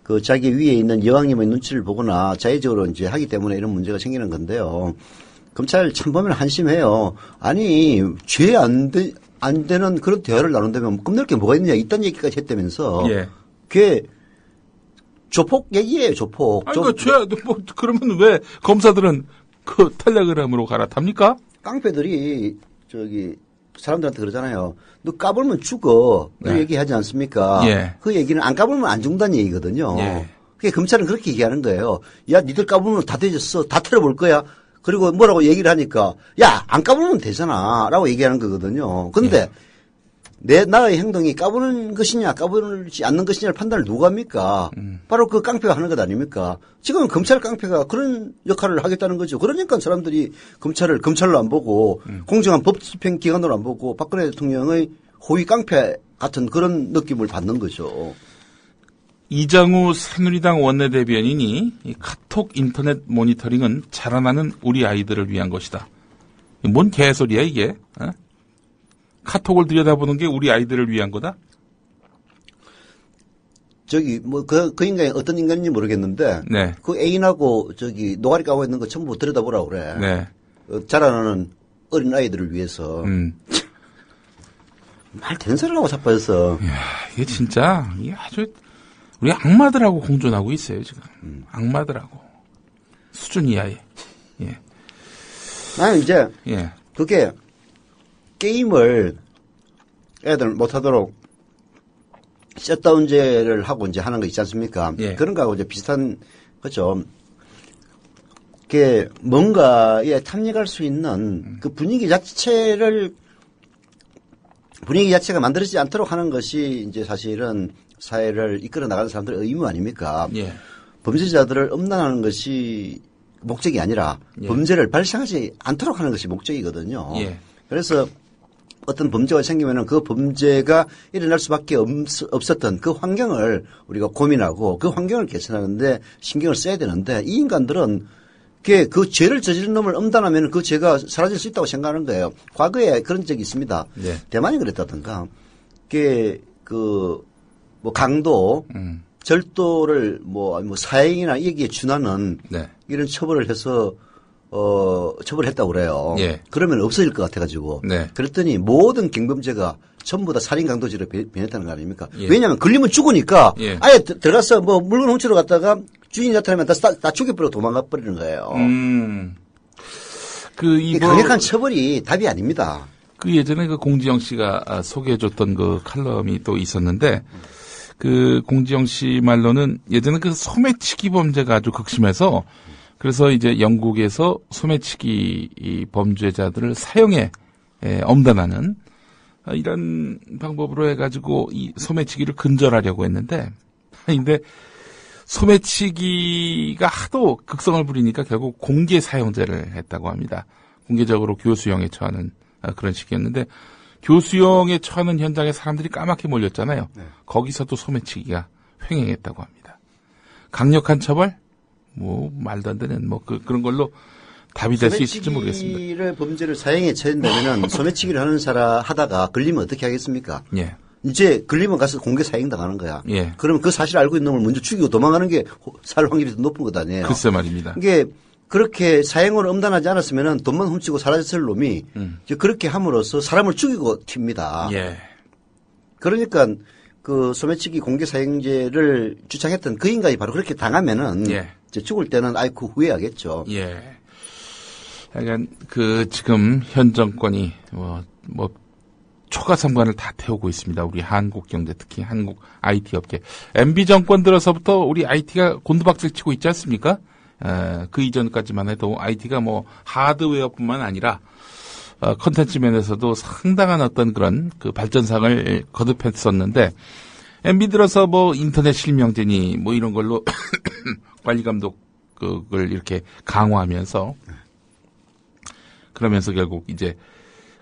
Speaker 4: 그 자기 위에 있는 여왕님의 눈치를 보거나 자의적으로 이제 하기 때문에 이런 문제가 생기는 건데요. 검찰 참 보면 한심해요. 아니, 죄 안 되는 그런 대화를 나눈다면 겁낼 게 뭐가 있느냐 이딴 얘기까지 했다면서.
Speaker 3: 예.
Speaker 4: 그게 조폭 얘기예요, 조폭.
Speaker 3: 그러니까 뭐 그러면 왜 검사들은 그 텔레그램으로 갈아탑니까?
Speaker 4: 깡패들이 사람들한테 그러잖아요. 너 까불면 죽어. 그
Speaker 3: 네.
Speaker 4: 얘기하지 않습니까?
Speaker 3: 예.
Speaker 4: 그 얘기는 안 까불면 안 죽는다는 얘기거든요.
Speaker 3: 예.
Speaker 4: 그게 검찰은 그렇게 얘기하는 거예요. 야, 니들 까불면 다 되졌어. 다 틀어볼 거야. 그리고 뭐라고 얘기를 하니까 야, 안 까불면 되잖아. 라고 얘기하는 거거든요. 근데 나의 행동이 까부는 것이냐 까부지 않는 것이냐를 판단을 누가 합니까? 바로 그 깡패가 하는 것 아닙니까? 지금 검찰 깡패가 그런 역할을 하겠다는 거죠. 그러니까 사람들이 검찰로 안 보고 공정한 법 집행 기관으로 안 보고 박근혜 대통령의 호위 깡패 같은 그런 느낌을 받는 거죠.
Speaker 3: 이장우 새누리당 원내대변인이 이 카톡 인터넷 모니터링은 자라나는 우리 아이들을 위한 것이다. 뭔 개소리야 이게? 어? 카톡을 들여다보는 게 우리 아이들을 위한 거다?
Speaker 4: 그 인간이 어떤 인간인지 모르겠는데.
Speaker 3: 네.
Speaker 4: 그 애인하고 노가리 까고 있는 거 전부 들여다보라고 그래.
Speaker 3: 네.
Speaker 4: 자라나는 어린 아이들을 위해서. 말 되는 소리를 하고 자빠졌어.
Speaker 3: 이야, 이게 진짜, 이게 아주, 우리 악마들하고 공존하고 있어요, 지금. 악마들하고. 수준 이하에. 예.
Speaker 4: 나는 이제.
Speaker 3: 예.
Speaker 4: 그게 게임을 애들 못하도록 셧다운제를 하고 이제 하는 거 있지 않습니까?
Speaker 3: 예.
Speaker 4: 그런 거하고 이제 비슷한 거죠. 그게 뭔가에 탐닉할 수 있는 그 분위기 자체가 만들어지지 않도록 하는 것이 이제 사실은 사회를 이끌어 나가는 사람들의 의무 아닙니까?
Speaker 3: 예.
Speaker 4: 범죄자들을 엄단하는 것이 목적이 아니라
Speaker 3: 예.
Speaker 4: 범죄를 발생하지 않도록 하는 것이 목적이거든요.
Speaker 3: 예.
Speaker 4: 그래서 어떤 범죄가 생기면은 그 범죄가 일어날 수밖에 없었던 그 환경을 우리가 고민하고 그 환경을 개선하는데 신경을 써야 되는데 이 인간들은 그 죄를 저지른 놈을 엄단하면 그 죄가 사라질 수 있다고 생각하는 거예요. 과거에 그런 적이 있습니다.
Speaker 3: 네.
Speaker 4: 대만이 그랬다던가. 강도, 절도를 사형이나 여기에 준하는
Speaker 3: 네.
Speaker 4: 이런 처벌을 해서 처벌했다고 그래요.
Speaker 3: 예.
Speaker 4: 그러면 없어질 것 같아가지고.
Speaker 3: 네.
Speaker 4: 그랬더니 모든 경범죄가 전부 다 살인 강도죄로 변했다는 거 아닙니까?
Speaker 3: 예.
Speaker 4: 왜냐하면 걸리면 죽으니까
Speaker 3: 예.
Speaker 4: 아예 들어가서 물건 훔치러 갔다가 주인이 나타나면 다 죽여버리고 도망가 버리는 거예요. 강력한 처벌이 답이 아닙니다.
Speaker 3: 그 예전에 그 공지영 씨가 소개해줬던 그 칼럼이 또 있었는데 그 공지영 씨 말로는 예전에 그 소매치기 범죄가 아주 극심해서 그래서 이제 영국에서 소매치기 이 범죄자들을 사형에 엄단하는 이런 방법으로 해가지고 이 소매치기를 근절하려고 했는데 근데 소매치기가 하도 극성을 부리니까 결국 공개 사형제를 했다고 합니다. 공개적으로 교수형에 처하는 그런 식이었는데 교수형에 처하는 현장에 사람들이 까맣게 몰렸잖아요. 네. 거기서도 소매치기가 횡행했다고 합니다. 강력한 처벌? 말도 안 되는 그런 걸로 답이 될 수 있을지 모르겠습니다.
Speaker 4: 소매치기를 범죄를 사형에 처한다면은 소매치기를 하는 사람 하다가 걸리면 어떻게 하겠습니까?
Speaker 3: 예.
Speaker 4: 이제 걸리면 가서 공개 사형 당하는 거야.
Speaker 3: 예.
Speaker 4: 그러면 그 사실을 알고 있는 놈을 먼저 죽이고 도망가는 게 살 확률이 더 높은 것 아니에요.
Speaker 3: 글쎄 말입니다.
Speaker 4: 이게 그렇게 사형으로 엄단하지 않았으면은 돈만 훔치고 사라졌을 놈이 이제 그렇게 함으로써 사람을 죽이고 튑니다.
Speaker 3: 예.
Speaker 4: 그러니까 그 소매치기 공개 사형제를 주창했던 그 인간이 바로 그렇게 당하면은
Speaker 3: 예.
Speaker 4: 죽을 때는 아이고 후회하겠죠.
Speaker 3: 예. 약간 지금 현 정권이 초가삼관을 다 태우고 있습니다. 우리 한국 경제, 특히 한국 IT 업계. MB 정권 들어서부터 우리 IT가 곤두박질 치고 있지 않습니까? 그 이전까지만 해도 IT가 뭐 하드웨어뿐만 아니라 컨텐츠 면에서도 상당한 어떤 그런 그 발전상을 거듭했었는데, MB 들어서 뭐 인터넷 실명제니 뭐 이런 걸로 관리 감독을 이렇게 강화하면서, 그러면서 결국 이제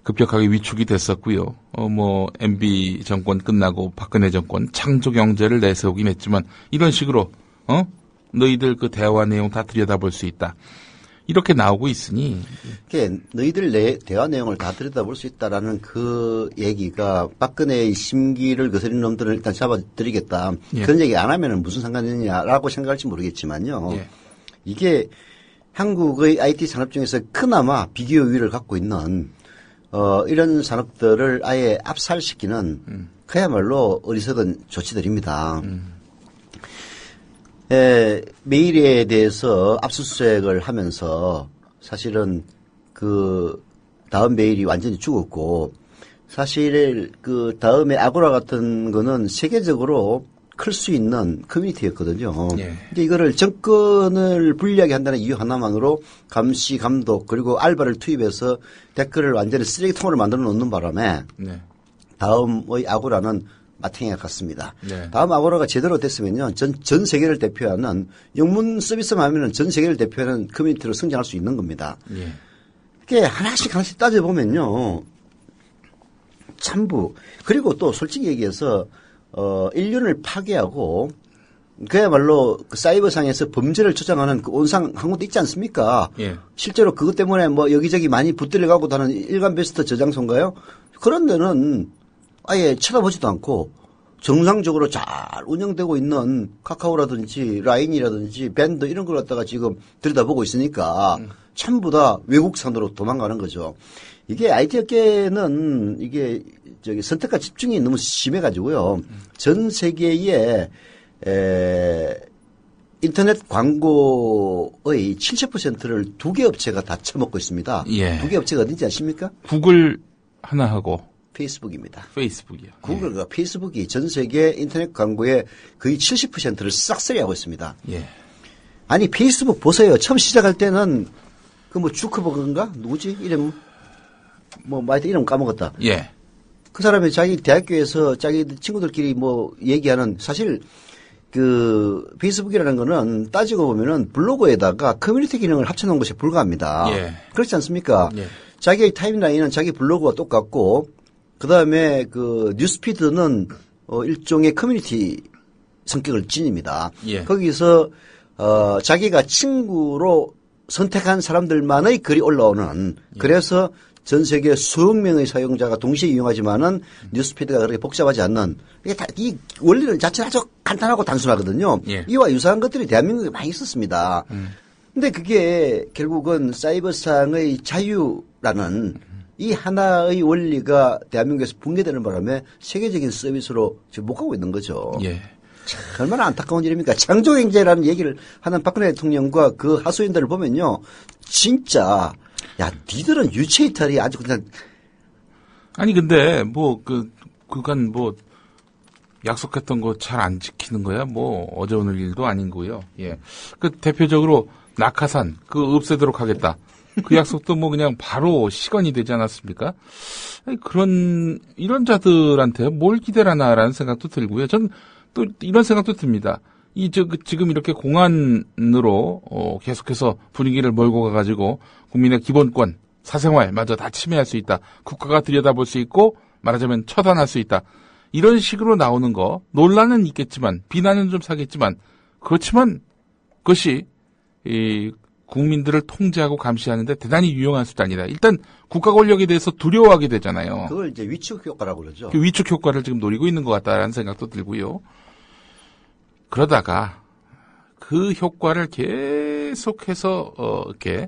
Speaker 3: 급격하게 위축이 됐었고요. 뭐 MB 정권 끝나고 박근혜 정권 창조 경제를 내세우긴 했지만, 이런 식으로 너희들 그 대화 내용 다 들여다볼 수 있다, 이렇게 나오고 있으니,
Speaker 4: 너희들 대화 내용을 다 들여다볼 수 있다라는 그 얘기가 박근혜의 심기를 거스린 놈들을 일단 잡아드리겠다.
Speaker 3: 예.
Speaker 4: 그런 얘기 안 하면은 무슨 상관이냐라고 생각할지 모르겠지만요.
Speaker 3: 예.
Speaker 4: 이게 한국의 IT 산업 중에서 그나마 비교 우위를 갖고 있는 이런 산업들을 아예 압살시키는 그야말로 어리석은 조치들입니다. 메일에 대해서 압수수색을 하면서 사실은 그 다음 메일이 완전히 죽었고, 사실 그 다음에 아고라 같은 거는 세계적으로 클 수 있는 커뮤니티였거든요.
Speaker 3: 예.
Speaker 4: 근데 이거를 정권을 불리하게 한다는 이유 하나만으로 감시, 감독, 그리고 알바를 투입해서 댓글을 완전히 쓰레기통으로 만들어 놓는 바람에
Speaker 3: 네.
Speaker 4: 다음의 아고라는 마탱이가 갔습니다.
Speaker 3: 네.
Speaker 4: 다음 아고라가 제대로 됐으면요, 전 세계를 대표하는 영문 서비스만 하면은 전 세계를 대표하는 커뮤니티로 성장할 수 있는 겁니다.
Speaker 3: 예.
Speaker 4: 이게 하나씩 따져보면요, 참부, 그리고 또 솔직히 얘기해서 인륜을 파괴하고 그야말로 그 사이버상에서 범죄를 조장하는 그 온상 한 군데 있지 않습니까?
Speaker 3: 예.
Speaker 4: 실제로 그것 때문에 뭐 여기저기 많이 붙들려가고 다는 일간 베스트 저장소인가요? 그런 데는 아예 쳐다보지도 않고 정상적으로 잘 운영되고 있는 카카오라든지 라인이라든지 밴드 이런 걸 갖다가 지금 들여다보고 있으니까 전부 다 외국산으로 도망가는 거죠. 이게 IT 업계는 이게 선택과 집중이 너무 심해가지고요. 전 세계의 인터넷 광고의 70%를 두 개 업체가 다 처먹고 있습니다.
Speaker 3: 예.
Speaker 4: 두 개 업체가 어딘지 아십니까?
Speaker 3: 구글 하나 하고
Speaker 4: 페이스북입니다.
Speaker 3: 페이스북이요.
Speaker 4: 구글과 페이스북이 전 세계 인터넷 광고의 거의 70%를 싹쓸이하고 있습니다.
Speaker 3: 예.
Speaker 4: 아니 페이스북 보세요. 처음 시작할 때는 그 뭐 주크버그인가 누구지 이름 뭐 하여튼 이름 까먹었다.
Speaker 3: 예.
Speaker 4: 그 사람이 자기 대학교에서 자기 친구들끼리 뭐 얘기하는, 사실 그 페이스북이라는 거는 따지고 보면은 블로그에다가 커뮤니티 기능을 합쳐놓은 것이 불과합니다.
Speaker 3: 예.
Speaker 4: 그렇지 않습니까?
Speaker 3: 예.
Speaker 4: 자기의 타임라인은 자기 블로그와 똑같고, 그 다음에 그 뉴스피드는 일종의 커뮤니티 성격을 지닙니다.
Speaker 3: 예.
Speaker 4: 거기서 자기가 친구로 선택한 사람들만의 글이 올라오는, 그래서 전 세계 수억 명의 사용자가 동시에 이용하지만은 뉴스피드가 그렇게 복잡하지 않는, 이게 다 이 원리는 자체는 아주 간단하고 단순하거든요.
Speaker 3: 예.
Speaker 4: 이와 유사한 것들이 대한민국에 많이 있었습니다. 근데 그게 결국은 사이버상의 자유라는 이 하나의 원리가 대한민국에서 붕괴되는 바람에 세계적인 서비스로 지금 못 가고 있는 거죠.
Speaker 3: 예.
Speaker 4: 참, 얼마나 안타까운 일입니까? 창조경제라는 얘기를 하는 박근혜 대통령과 그 하수인들을 보면요, 진짜 야, 니들은 유체이탈이 아주 그냥.
Speaker 3: 아니, 근데, 그간 약속했던 거 잘 안 지키는 거야? 어제 오늘 일도 아닌 거고요. 예. 대표적으로 낙하산, 없애도록 하겠다. 그 약속도 그냥 바로 시건이 되지 않았습니까? 아니, 이런 자들한테 뭘 기대라나라는 생각도 들고요. 전 또 이런 생각도 듭니다. 지금 이렇게 공안으로, 계속해서 분위기를 몰고 가가지고 국민의 기본권, 사생활마저 다 침해할 수 있다. 국가가 들여다볼 수 있고, 말하자면 처단할 수 있다. 이런 식으로 나오는 거, 논란은 있겠지만, 비난은 좀 사겠지만, 그렇지만, 그것이, 국민들을 통제하고 감시하는데 대단히 유용한 수단이다. 일단, 국가 권력에 대해서 두려워하게 되잖아요.
Speaker 4: 그걸 이제 위축 효과라고 그러죠.
Speaker 3: 그 위축 효과를 지금 노리고 있는 것 같다라는 생각도 들고요. 그러다가 그 효과를 계속해서 이렇게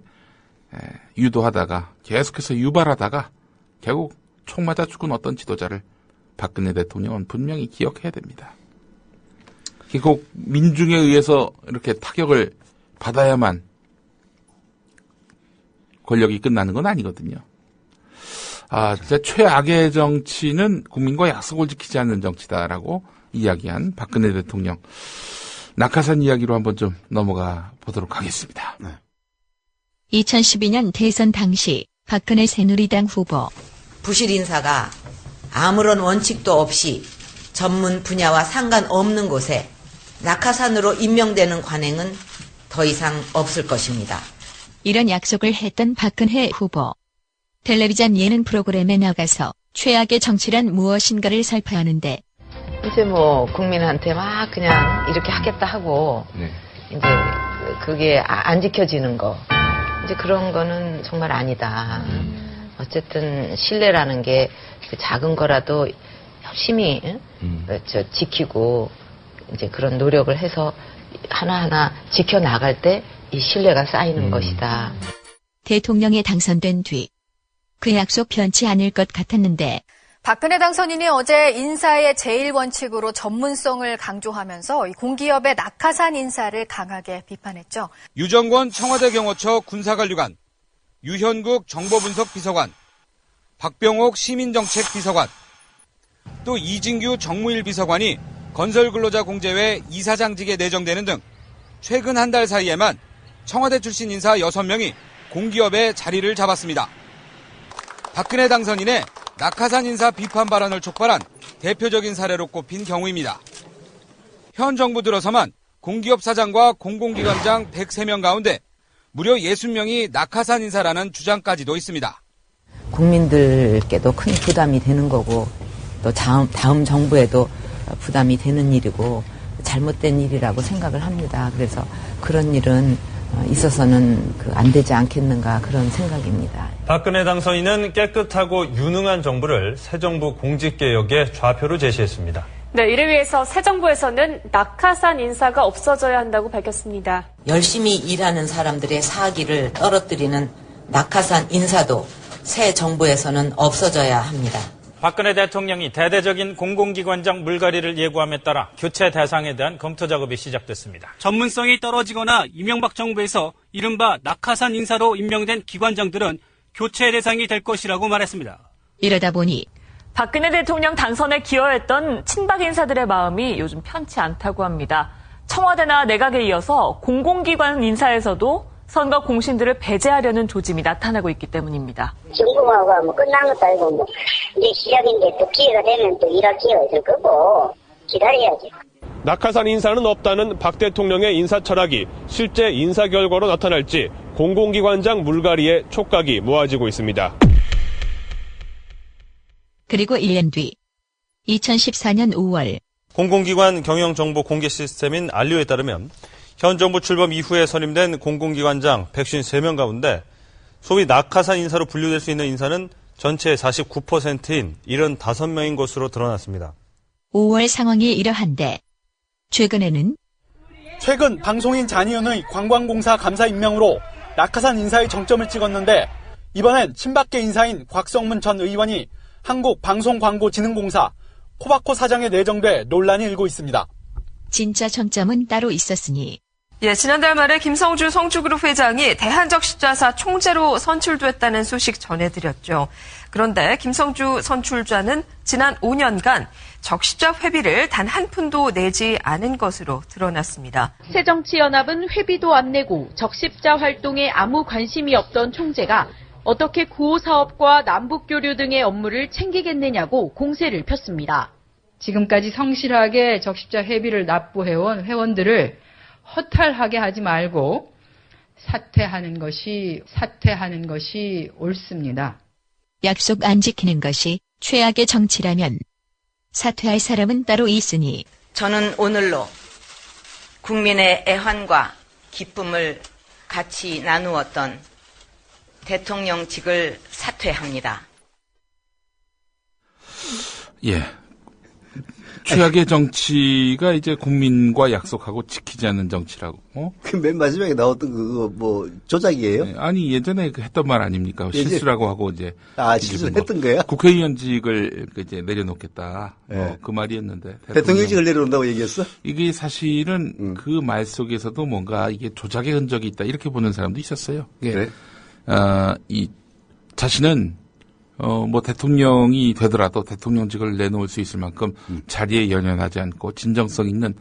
Speaker 3: 유도하다가 계속해서 유발하다가 결국 총 맞아 죽은 어떤 지도자를 박근혜 대통령은 분명히 기억해야 됩니다. 꼭 민중에 의해서 이렇게 타격을 받아야만 권력이 끝나는 건 아니거든요. 진짜 최악의 정치는 국민과 약속을 지키지 않는 정치다라고 이야기한 박근혜 대통령. 낙하산 이야기로 한번 좀 넘어가 보도록 하겠습니다.
Speaker 8: 2012년 대선 당시 박근혜 새누리당 후보.
Speaker 9: 부실 인사가 아무런 원칙도 없이 전문 분야와 상관없는 곳에 낙하산으로 임명되는 관행은 더 이상 없을 것입니다.
Speaker 8: 이런 약속을 했던 박근혜 후보. 텔레비전 예능 프로그램에 나가서 최악의 정치란 무엇인가를 살펴하는데
Speaker 9: 이제 국민한테 막 그냥 이렇게 하겠다 하고 이제 그게 안 지켜지는 거 이제 그런 거는 정말 아니다. 어쨌든 신뢰라는 게 작은 거라도 열심히 지키고 이제 그런 노력을 해서 하나하나 지켜나갈 때 이 신뢰가 쌓이는 것이다.
Speaker 8: 대통령에 당선된 뒤 그 약속 변치 않을 것 같았는데
Speaker 10: 박근혜 당선인이 어제 인사의 제1원칙으로 전문성을 강조하면서 공기업의 낙하산 인사를 강하게 비판했죠.
Speaker 11: 유정권 청와대 경호처 군사관리관, 유현국 정보분석비서관, 박병옥 시민정책비서관, 또 이진규 정무일 비서관이 건설근로자공제회 이사장직에 내정되는 등 최근 한 달 사이에만 청와대 출신 인사 6명이 공기업에 자리를 잡았습니다. 박근혜 당선인의 낙하산 인사 비판 발언을 촉발한 대표적인 사례로 꼽힌 경우입니다. 현 정부 들어서만 공기업 사장과 공공기관장 103명 가운데 무려 60명이 낙하산 인사라는 주장까지도 있습니다.
Speaker 9: 국민들께도 큰 부담이 되는 거고 또 다음 정부에도 부담이 되는 일이고 잘못된 일이라고 생각을 합니다. 그래서 그런 일은 있어서는 안 되지 않겠는가 그런 생각입니다.
Speaker 12: 박근혜 당선인은 깨끗하고 유능한 정부를 새 정부 공직개혁의 좌표로 제시했습니다.
Speaker 13: 네, 이를 위해서 새 정부에서는 낙하산 인사가 없어져야 한다고 밝혔습니다.
Speaker 9: 열심히 일하는 사람들의 사기를 떨어뜨리는 낙하산 인사도 새 정부에서는 없어져야 합니다.
Speaker 14: 박근혜 대통령이 대대적인 공공기관장 물갈이를 예고함에 따라 교체 대상에 대한 검토 작업이 시작됐습니다.
Speaker 15: 전문성이 떨어지거나 이명박 정부에서 이른바 낙하산 인사로 임명된 기관장들은 교체 대상이 될 것이라고 말했습니다.
Speaker 8: 이러다 보니
Speaker 13: 박근혜 대통령 당선에 기여했던 친박 인사들의 마음이 요즘 편치 않다고 합니다. 청와대나 내각에 이어서 공공기관 인사에서도 선거 공신들을 배제하려는 조짐이 나타나고 있기 때문입니다.
Speaker 16: 정부하고 끝난 것도 아니고 이제 시작인데 또 기회가 되면 또 일할 기회가 있을 거고 기다려야죠.
Speaker 17: 낙하산 인사는 없다는 박 대통령의 인사 철학이 실제 인사 결과로 나타날지 공공기관장 물갈이에 촉각이 모아지고 있습니다.
Speaker 8: 그리고 1년 뒤 2014년 5월
Speaker 12: 공공기관 경영정보 공개 시스템인 알리오에 따르면 현 정부 출범 이후에 선임된 공공기관장 153명 가운데 소위 낙하산 인사로 분류될 수 있는 인사는 전체의 49%인 75명인 것으로 드러났습니다.
Speaker 8: 5월 상황이 이러한데 최근
Speaker 18: 방송인 잔이윤의 관광공사 감사 임명으로 낙하산 인사의 정점을 찍었는데 이번엔 친박계 인사인 곽성문 전 의원이 한국방송광고진흥공사 코바코 사장에 내정돼 논란이 일고 있습니다.
Speaker 8: 진짜 정점은 따로 있었으니
Speaker 19: 지난달 말에 김성주 성주그룹 회장이 대한적십자사 총재로 선출됐다는 소식 전해드렸죠. 그런데 김성주 선출자는 지난 5년간 적십자 회비를 단 한 푼도 내지 않은 것으로 드러났습니다.
Speaker 20: 새정치연합은 회비도 안 내고 적십자 활동에 아무 관심이 없던 총재가 어떻게 구호 사업과 남북교류 등의 업무를 챙기겠느냐고 공세를 폈습니다.
Speaker 21: 지금까지 성실하게 적십자 회비를 납부해온 회원들을 허탈하게 하지 말고 사퇴하는 것이 옳습니다.
Speaker 8: 약속 안 지키는 것이 최악의 정치라면 사퇴할 사람은 따로 있으니
Speaker 9: 저는 오늘로 국민의 애환과 기쁨을 같이 나누었던 대통령직을 사퇴합니다.
Speaker 3: 예. 최악의 정치가 이제 국민과 약속하고 지키지 않는 정치라고.
Speaker 4: 그 맨 마지막에 나왔던 그거 조작이에요?
Speaker 3: 네, 아니 예전에 했던 말 아닙니까? 실수라고 하고 이제
Speaker 4: 실수했던 거야?
Speaker 3: 국회의원직을 이제 내려놓겠다.
Speaker 4: 네.
Speaker 3: 그 말이었는데
Speaker 4: 대통령직을 내려놓는다고 얘기했어?
Speaker 3: 이게 사실은 그 말 속에서도 뭔가 이게 조작의 흔적이 있다 이렇게 보는 사람도 있었어요.
Speaker 4: 그래?
Speaker 3: 이 자신은 뭐 대통령이 되더라도 대통령직을 내놓을 수 있을 만큼 자리에 연연하지 않고 진정성 있는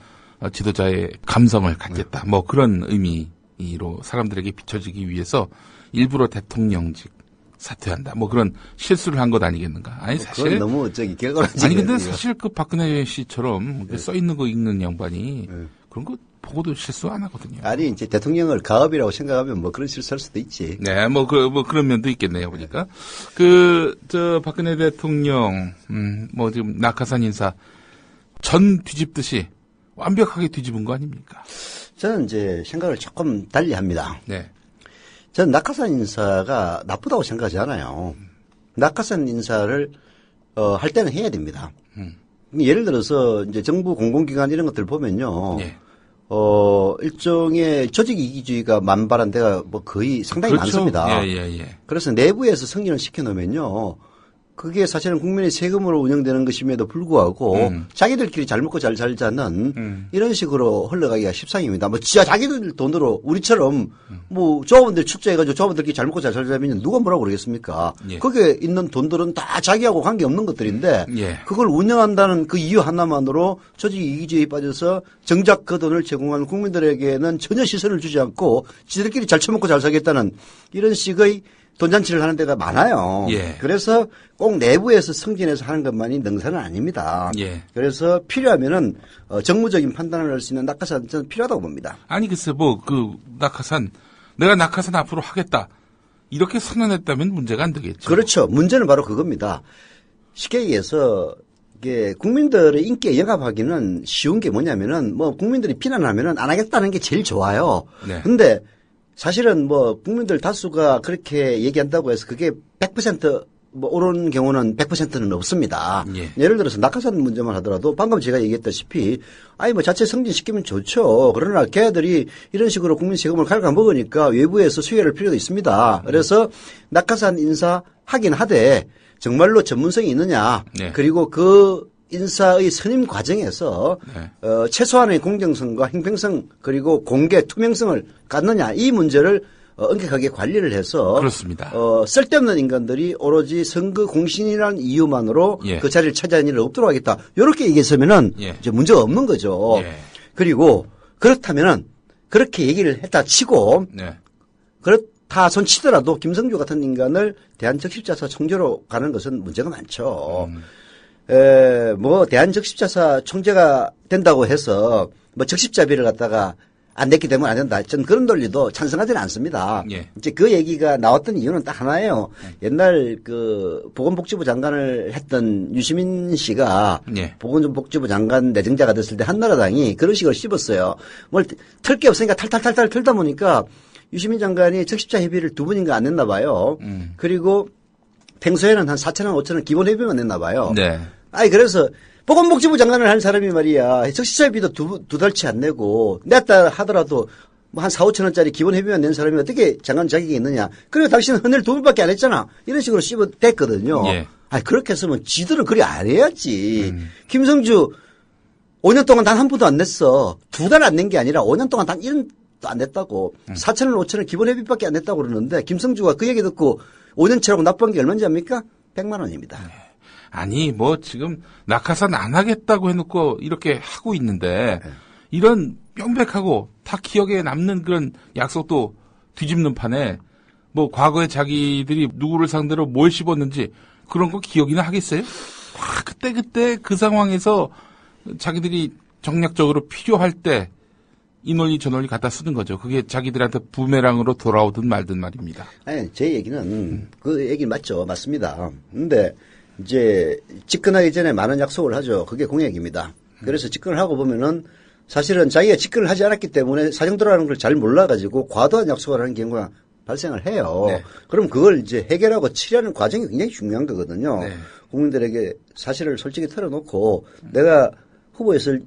Speaker 3: 지도자의 감성을 갖겠다. 뭐 그런 의미로 사람들에게 비춰지기 위해서 일부러 대통령직 사퇴한다. 뭐 그런 실수를 한 것 아니겠는가? 아니 사실
Speaker 4: 너무 결과론적이에요.
Speaker 3: 아니 근데 사실 그 박근혜 씨처럼 써 있는 거 읽는 양반이 그런 거 보고도 실수 안 하거든요.
Speaker 4: 아니 이제 대통령을 가업이라고 생각하면 뭐 그런 실수할 수도 있지.
Speaker 3: 네, 뭐 그런 면도 있겠네요. 보니까 박근혜 대통령 뭐 지금 낙하산 인사 전 뒤집듯이 완벽하게 뒤집은 거 아닙니까?
Speaker 4: 저는 이제 생각을 조금 달리 합니다.
Speaker 3: 네.
Speaker 4: 저는 낙하산 인사가 나쁘다고 생각하지 않아요. 낙하산 인사를 할 때는 해야 됩니다. 예를 들어서 이제 정부 공공기관 이런 것들 보면요.
Speaker 3: 예.
Speaker 4: 일종의 조직 이기주의가 만발한 데가 뭐 거의 상당히
Speaker 3: 그렇죠.
Speaker 4: 많습니다.
Speaker 3: 예.
Speaker 4: 그래서 내부에서 승인을 시켜놓으면요. 그게 사실은 국민의 세금으로 운영되는 것임에도 불구하고 자기들끼리 잘 먹고 잘 살자는 이런 식으로 흘러가기가 십상입니다. 뭐 진짜 자기들 돈으로 우리처럼 뭐 조합원들 축제해가지고 조합원들끼리 잘 먹고 잘 살자면 누가 뭐라고 그러겠습니까?
Speaker 3: 예.
Speaker 4: 거기에 있는 돈들은 다 자기하고 관계없는 것들인데
Speaker 3: 예.
Speaker 4: 그걸 운영한다는 그 이유 하나만으로 조직 이기주의에 빠져서 정작 그 돈을 제공하는 국민들에게는 전혀 시선을 주지 않고 지들끼리 잘 처먹고 잘 살겠다는 이런 식의 돈잔치를 하는 데가 많아요.
Speaker 3: 예.
Speaker 4: 그래서 꼭 내부에서 승진해서 하는 것만이 능사는 아닙니다.
Speaker 3: 예.
Speaker 4: 그래서 필요하면은 정무적인 판단을 할 수 있는 낙하산 저는 필요하다고 봅니다.
Speaker 3: 아니 글쎄 뭐 그 낙하산 내가 낙하산 앞으로 하겠다 이렇게 선언했다면 문제가 안 되겠죠.
Speaker 4: 그렇죠. 문제는 바로 그겁니다. 쉽게 얘기해서 이게 국민들의 인기에 영합하기는 쉬운 게 뭐냐면은 뭐 국민들이 비난하면은 안 하겠다는 게 제일 좋아요.
Speaker 3: 네.
Speaker 4: 근데 사실은 뭐 국민들 다수가 그렇게 얘기한다고 해서 그게 100% 뭐 옳은 경우는 100%는 없습니다.
Speaker 3: 예.
Speaker 4: 예를 들어서 낙하산 문제만 하더라도 방금 제가 얘기했다시피 아니 뭐 자체 승진시키면 좋죠. 그러나 걔들이 이런 식으로 국민 세금을 갉아먹으니까 외부에서 수혜를 필요도 있습니다. 그래서 낙하산 인사 하긴 하되 정말로 전문성이 있느냐.
Speaker 3: 네.
Speaker 4: 그리고 그 인사의 선임 과정에서 최소한의 공정성과 형평성 그리고 공개 투명성을 갖느냐 이 문제를 엄격하게 관리를 해서
Speaker 3: 그렇습니다.
Speaker 4: 쓸데없는 인간들이 오로지 선거 공신이라는 이유만으로
Speaker 3: 예.
Speaker 4: 그 자리를 차지하는 일을 없도록 하겠다. 이렇게 얘기했으면은
Speaker 3: 예.
Speaker 4: 이제 문제가 없는 거죠.
Speaker 3: 예.
Speaker 4: 그리고 그렇다면은 그렇게 얘기를 했다 치고
Speaker 3: 네.
Speaker 4: 그렇다 손치더라도 김성주 같은 인간을 대한적십자사 총재로 가는 것은 문제가 많죠. 뭐 대한적십자사 총재가 된다고 해서 뭐 적십자비를 갖다가 안 냈기 때문에 안 된다. 전 그런 논리도 찬성하지는 않습니다.
Speaker 3: 예.
Speaker 4: 이제 그 얘기가 나왔던 이유는 딱 하나예요. 옛날 그 보건복지부 장관을 했던 유시민 씨가
Speaker 3: 예.
Speaker 4: 보건복지부 장관 내정자가 됐을 때 한나라당이 그런 식으로 씹었어요. 뭘 털 게 없으니까 탈탈탈탈 털다 보니까 유시민 장관이 적십자 협의를 2번인가 안 냈나 봐요. 그리고 평소에는 한 4,000원, 5,000원 기본 회비만 냈나 봐요.
Speaker 3: 네.
Speaker 4: 아니 그래서 보건복지부 장관을 한 사람이 말이야 적십자비도 두 달치 안 내고 냈다 하더라도 뭐 한 4, 5천 원짜리 기본 회비만 낸 사람이 어떻게 장관 자격이 있느냐. 그리고 당신은 헌혈 2번밖에 안 했잖아. 이런 식으로 씹어댔거든요.
Speaker 3: 예.
Speaker 4: 아니 그렇게 했으면 지들은 그리 안 해야지. 김성주 5년 동안 단 한 푼도 안 냈어. 2달 안 낸 게 아니라 5년 동안 단 1원도 안 냈다고. 4천 원, 5천 원 기본 회비밖에 안 냈다고 그러는데 김성주가 그 얘기 듣고 5년치라고 납부한 게 얼마인지 압니까? 100만 원입니다.
Speaker 3: 아니 뭐 지금 낙하산 안 하겠다고 해놓고 이렇게 하고 있는데 이런 명백하고 다 기억에 남는 그런 약속도 뒤집는 판에 뭐 과거에 자기들이 누구를 상대로 뭘 씹었는지 그런 거 기억이나 하겠어요? 그때 그 상황에서 자기들이 정략적으로 필요할 때 이 논리 저 논리 갖다 쓰는 거죠. 그게 자기들한테 부메랑으로 돌아오든 말든 말입니다.
Speaker 4: 아니 제 얘기는 그 얘기 맞죠. 맞습니다. 근데 이제 집권하기 전에 많은 약속을 하죠. 그게 공약입니다. 그래서 집권을 하고 보면은 사실은 자기가 집권을 하지 않았기 때문에 사정도라는 걸 잘 몰라가지고 과도한 약속을 하는 경우가 발생을 해요. 네. 그럼 그걸 이제 해결하고 치료하는 과정이 굉장히 중요한 거거든요. 네. 국민들에게 사실을 솔직히 털어놓고 내가 후보였을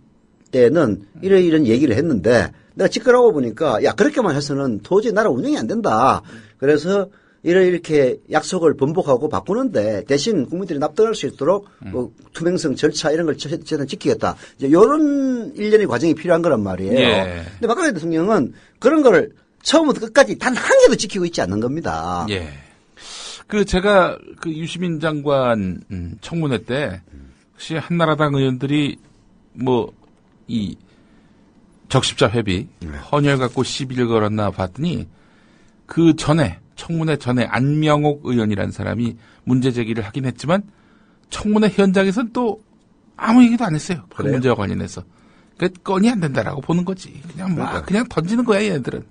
Speaker 4: 때는 이런 얘기를 했는데 내가 집권하고 보니까 야 그렇게만 해서는 도저히 나라 운영이 안 된다. 그래서 이렇게 약속을 번복하고 바꾸는데 대신 국민들이 납득할 수 있도록 뭐 투명성 절차 이런 걸 저는 지키겠다. 이제 이런 일련의 과정이 필요한 거란 말이에요.
Speaker 3: 예.
Speaker 4: 근데 박근혜 대통령은 그런 걸 처음부터 끝까지 단 한 개도 지키고 있지 않는 겁니다.
Speaker 3: 예. 제가 유시민 장관 청문회 때 혹시 한나라당 의원들이 이 적십자 회비 헌혈 갖고 시비를 걸었나 봤더니 그 전에 청문회 전에 안명옥 의원이라는 사람이 문제 제기를 하긴 했지만 청문회 현장에서는 또 아무 얘기도 안 했어요. 그
Speaker 4: 그래요?
Speaker 3: 문제와 관련해서. 그러니까 건이 안 된다라고 보는 거지. 그냥 그냥 던지는 거야 얘네들은.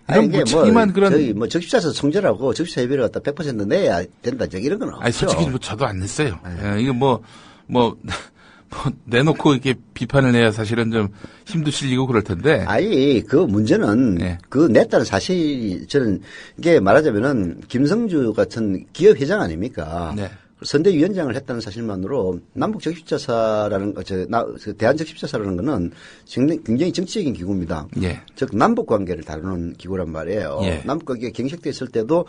Speaker 3: 이런 무책임한 그런.
Speaker 4: 저희 적십자에서 총재라고 적십자 회비를 갖다 100% 내야 된다. 이런 건 없죠.
Speaker 3: 아니 솔직히 저도 안 냈어요. 이거 내놓고 이렇게 비판을 해야 사실은 좀 힘도 실리고 그럴 텐데.
Speaker 4: 아니, 그 문제는 그 냈다는 사실이 저는 이게 말하자면은 김성주 같은 기업 회장 아닙니까?
Speaker 3: 네.
Speaker 4: 선대위원장을 했다는 사실만으로 남북 적십자사라는 대한 적십자사라는 거는 굉장히 정치적인 기구입니다.
Speaker 3: 예.
Speaker 4: 즉 남북 관계를 다루는 기구란 말이에요.
Speaker 3: 예.
Speaker 4: 남북 관계가 경색돼 있을 때도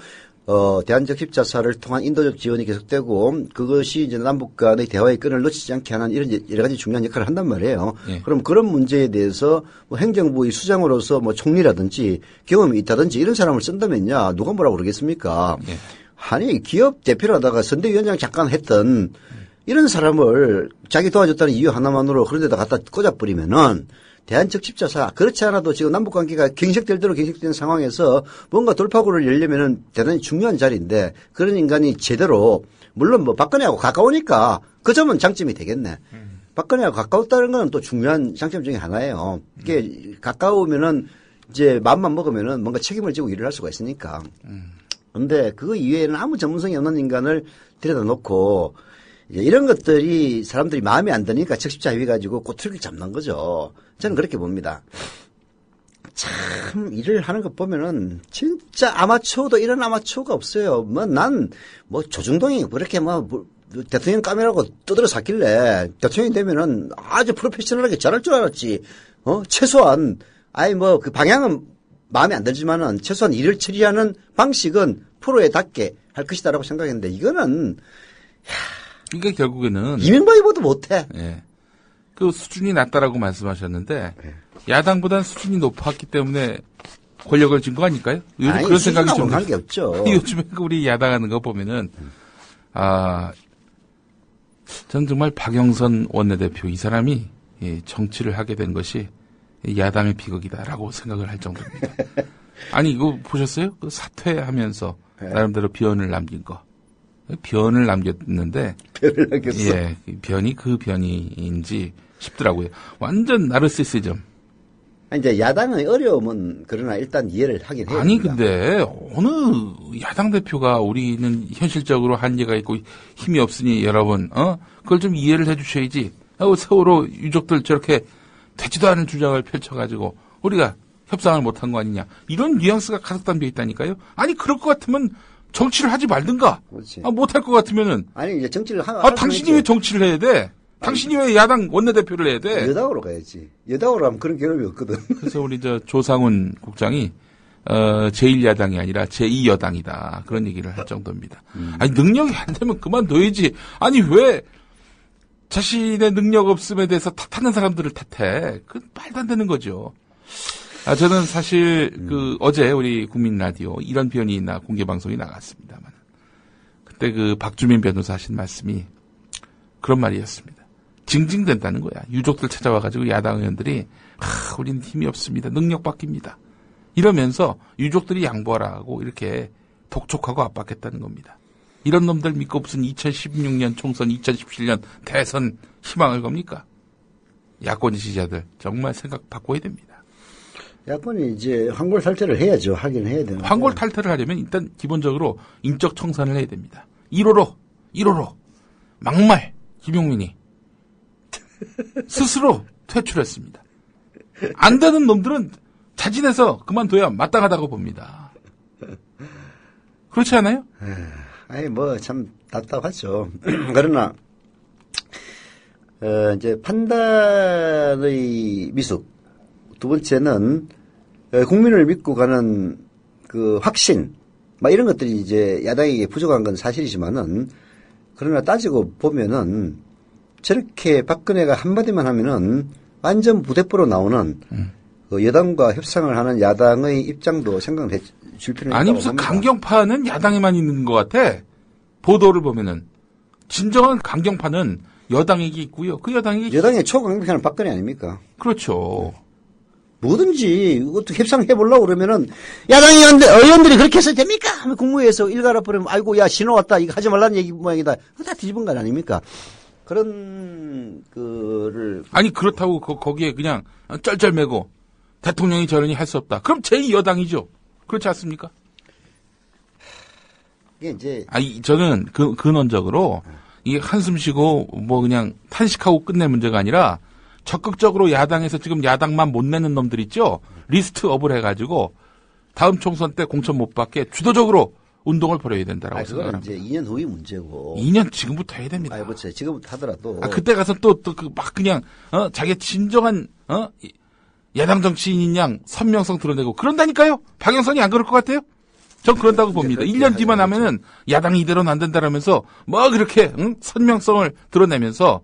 Speaker 4: 대한 적십자사를 통한 인도적 지원이 계속되고 그것이 이제 남북 간의 대화의 끈을 놓치지 않게 하는 이런 여러 가지 중요한 역할을 한단 말이에요.
Speaker 3: 예.
Speaker 4: 그럼 그런 문제에 대해서 행정부의 수장으로서 총리라든지 경험이 있다든지 이런 사람을 쓴다면요. 누가 뭐라고 그러겠습니까?
Speaker 3: 예.
Speaker 4: 아니 기업 대표라다가 선대위원장 잠깐 했던 이런 사람을 자기 도와줬다는 이유 하나만으로 그런 데다 갖다 꽂아버리면은 대한적십자사 그렇지 않아도 지금 남북관계가 경색될 대로 경색된 상황에서 뭔가 돌파구를 열려면은 대단히 중요한 자리인데 그런 인간이 제대로 물론 박근혜하고 가까우니까 그 점은 장점이 되겠네. 박근혜하고 가까웠다는 건 또 중요한 장점 중에 하나예요. 이게 가까우면은 이제 마음만 먹으면은 뭔가 책임을 지고 일을 할 수가 있으니까. 근데 그거 이외에는 아무 전문성이 없는 인간을 데려다 놓고 이제 이런 것들이 사람들이 마음에 안 드니까 적십자 회의 가지고 꼬투리를 잡는 거죠. 저는 그렇게 봅니다. 참 일을 하는 것 보면은 진짜 아마추어도 이런 아마추어가 없어요. 난 조중동이 그렇게 대통령 까매라고 떠들어 샀길래 대통령이 되면은 아주 프로페셔널하게 잘할 줄 알았지. 최소한 그 방향은 마음에 안 들지만은 최소한 일을 처리하는 방식은 프로에답게 할 것이다라고 생각했는데 이거는
Speaker 3: 그러니까 결국에는
Speaker 4: 이명박이보다 못해.
Speaker 3: 예. 그 수준이 낮다라고 말씀하셨는데 야당보다는 수준이 높았기 때문에 권력을 쥔 거 아닐까요? 요즘
Speaker 4: 아니,
Speaker 3: 그런 생각이 좀
Speaker 4: 관계 없죠.
Speaker 3: 요즘에 우리 야당하는 거 보면은 저는 정말 박영선 원내대표 이 사람이 정치를 하게 된 것이 야당의 비극이다라고 생각을 할 정도입니다. 아니 이거 보셨어요? 그 사퇴하면서 나름대로 변을 남긴 거. 변을 남겼는데
Speaker 4: 변을 남겼어.
Speaker 3: 예, 변이 그 변이인지 싶더라고요. 완전 나르시시즘.
Speaker 4: 이제 야당의 어려움은 그러나 일단 이해를 하긴 해요.
Speaker 3: 아니 근데 어느 야당 대표가 우리는 현실적으로 한계가 있고 힘이 없으니 여러분 그걸 좀 이해를 해주셔야지. 세월호 유족들 저렇게 되지도 않은 주장을 펼쳐가지고 우리가 협상을 못한 거 아니냐. 이런 뉘앙스가 가득 담겨 있다니까요. 아니 그럴 것 같으면 정치를 하지 말든가. 못할 것 같으면은.
Speaker 4: 아니 이제 정치를
Speaker 3: 당신이 왜 정치를 해야 돼? 당신이 왜 야당 원내대표를 해야 돼?
Speaker 4: 여당으로 가야지. 여당으로 하면 그런 괴로움이 없거든.
Speaker 3: 그래서 우리 조상훈 국장이 제1야당이 아니라 제2여당이다. 그런 얘기를 할 정도입니다. 아니 능력이 안 되면 그만둬야지. 아니 왜 자신의 능력 없음에 대해서 탓하는 사람들을 탓해. 그건 말도 안 되는 거죠. 저는 사실 어제 우리 국민 라디오 이런 표현이 있나 공개 방송이 나갔습니다만 그때 박주민 변호사 하신 말씀이 그런 말이었습니다. 징징댄다는 거야. 유족들 찾아와가지고 야당 의원들이 우리는 힘이 없습니다. 능력 바뀝니다. 이러면서 유족들이 양보하라고 이렇게 독촉하고 압박했다는 겁니다. 이런 놈들 믿고 무슨 2016년 총선, 2017년 대선 희망을 겁니까? 야권 지지자들 정말 생각 바꿔야 됩니다.
Speaker 4: 야권이 이제 황골 탈퇴를 해야죠. 하긴 해야 되는데.
Speaker 3: 황골 탈퇴를 하려면 일단 기본적으로 인적 청산을 해야 됩니다. 1호로 막말 김용민이 스스로 퇴출했습니다. 안 되는 놈들은 자진해서 그만둬야 마땅하다고 봅니다. 그렇지 않아요?
Speaker 4: 아니 참 답답하죠. 그러나 이제 판단의 미숙. 두 번째는 국민을 믿고 가는 그 확신, 이런 것들이 이제 야당에게 부족한 건 사실이지만은 그러나 따지고 보면은 저렇게 박근혜가 한마디만 하면은 완전 부대포로 나오는 여당과 협상을 하는 야당의 입장도 생각해 줄 필요는
Speaker 3: 아니
Speaker 4: 있다고
Speaker 3: 무슨
Speaker 4: 봅니다.
Speaker 3: 강경파는 야당에만 있는 것 같아. 보도를 보면은 진정한 강경파는 여당에게 있고요. 그 여당이
Speaker 4: 여당의 초강경파는 박근혜 아닙니까?
Speaker 3: 그렇죠.
Speaker 4: 뭐든지 어떻게 협상해 보려고 그러면은 야당 의원들이 그렇게 해서 됩니까? 하면 국무회에서 일가라 버리면 아이고 야 신호 왔다 이거 하지 말라는 얘기 모양이다. 그거 다 뒤집은 거 아닙니까? 그런 거를
Speaker 3: 아니 그렇다고 거기에 그냥 쩔쩔매고 대통령이 저러니 할 수 없다. 그럼 제2여당이죠. 그렇지 않습니까?
Speaker 4: 이게 이제
Speaker 3: 아니 저는 근원적으로 이 한숨 쉬고 뭐 그냥 탄식하고 끝낼 문제가 아니라 적극적으로 야당에서 지금 야당만 못 내는 놈들 있죠. 리스트업을 해가지고 다음 총선 때 공천 못 받게 주도적으로 운동을 벌여야 된다라고 생각합니다.
Speaker 4: 이제 2년 후의 문제고.
Speaker 3: 2년 지금부터 해야 됩니다.
Speaker 4: 아니 그렇죠. 지금부터 하더라도.
Speaker 3: 그때 가서 또 막 그냥 자기 진정한 야당 정치인인 양 선명성 드러내고 그런다니까요. 박영선이 안 그럴 것 같아요? 전 그런다고 봅니다. 1년 뒤만 하면은 야당이 이대로는 안 된다라면서 뭐 그렇게 선명성을 드러내면서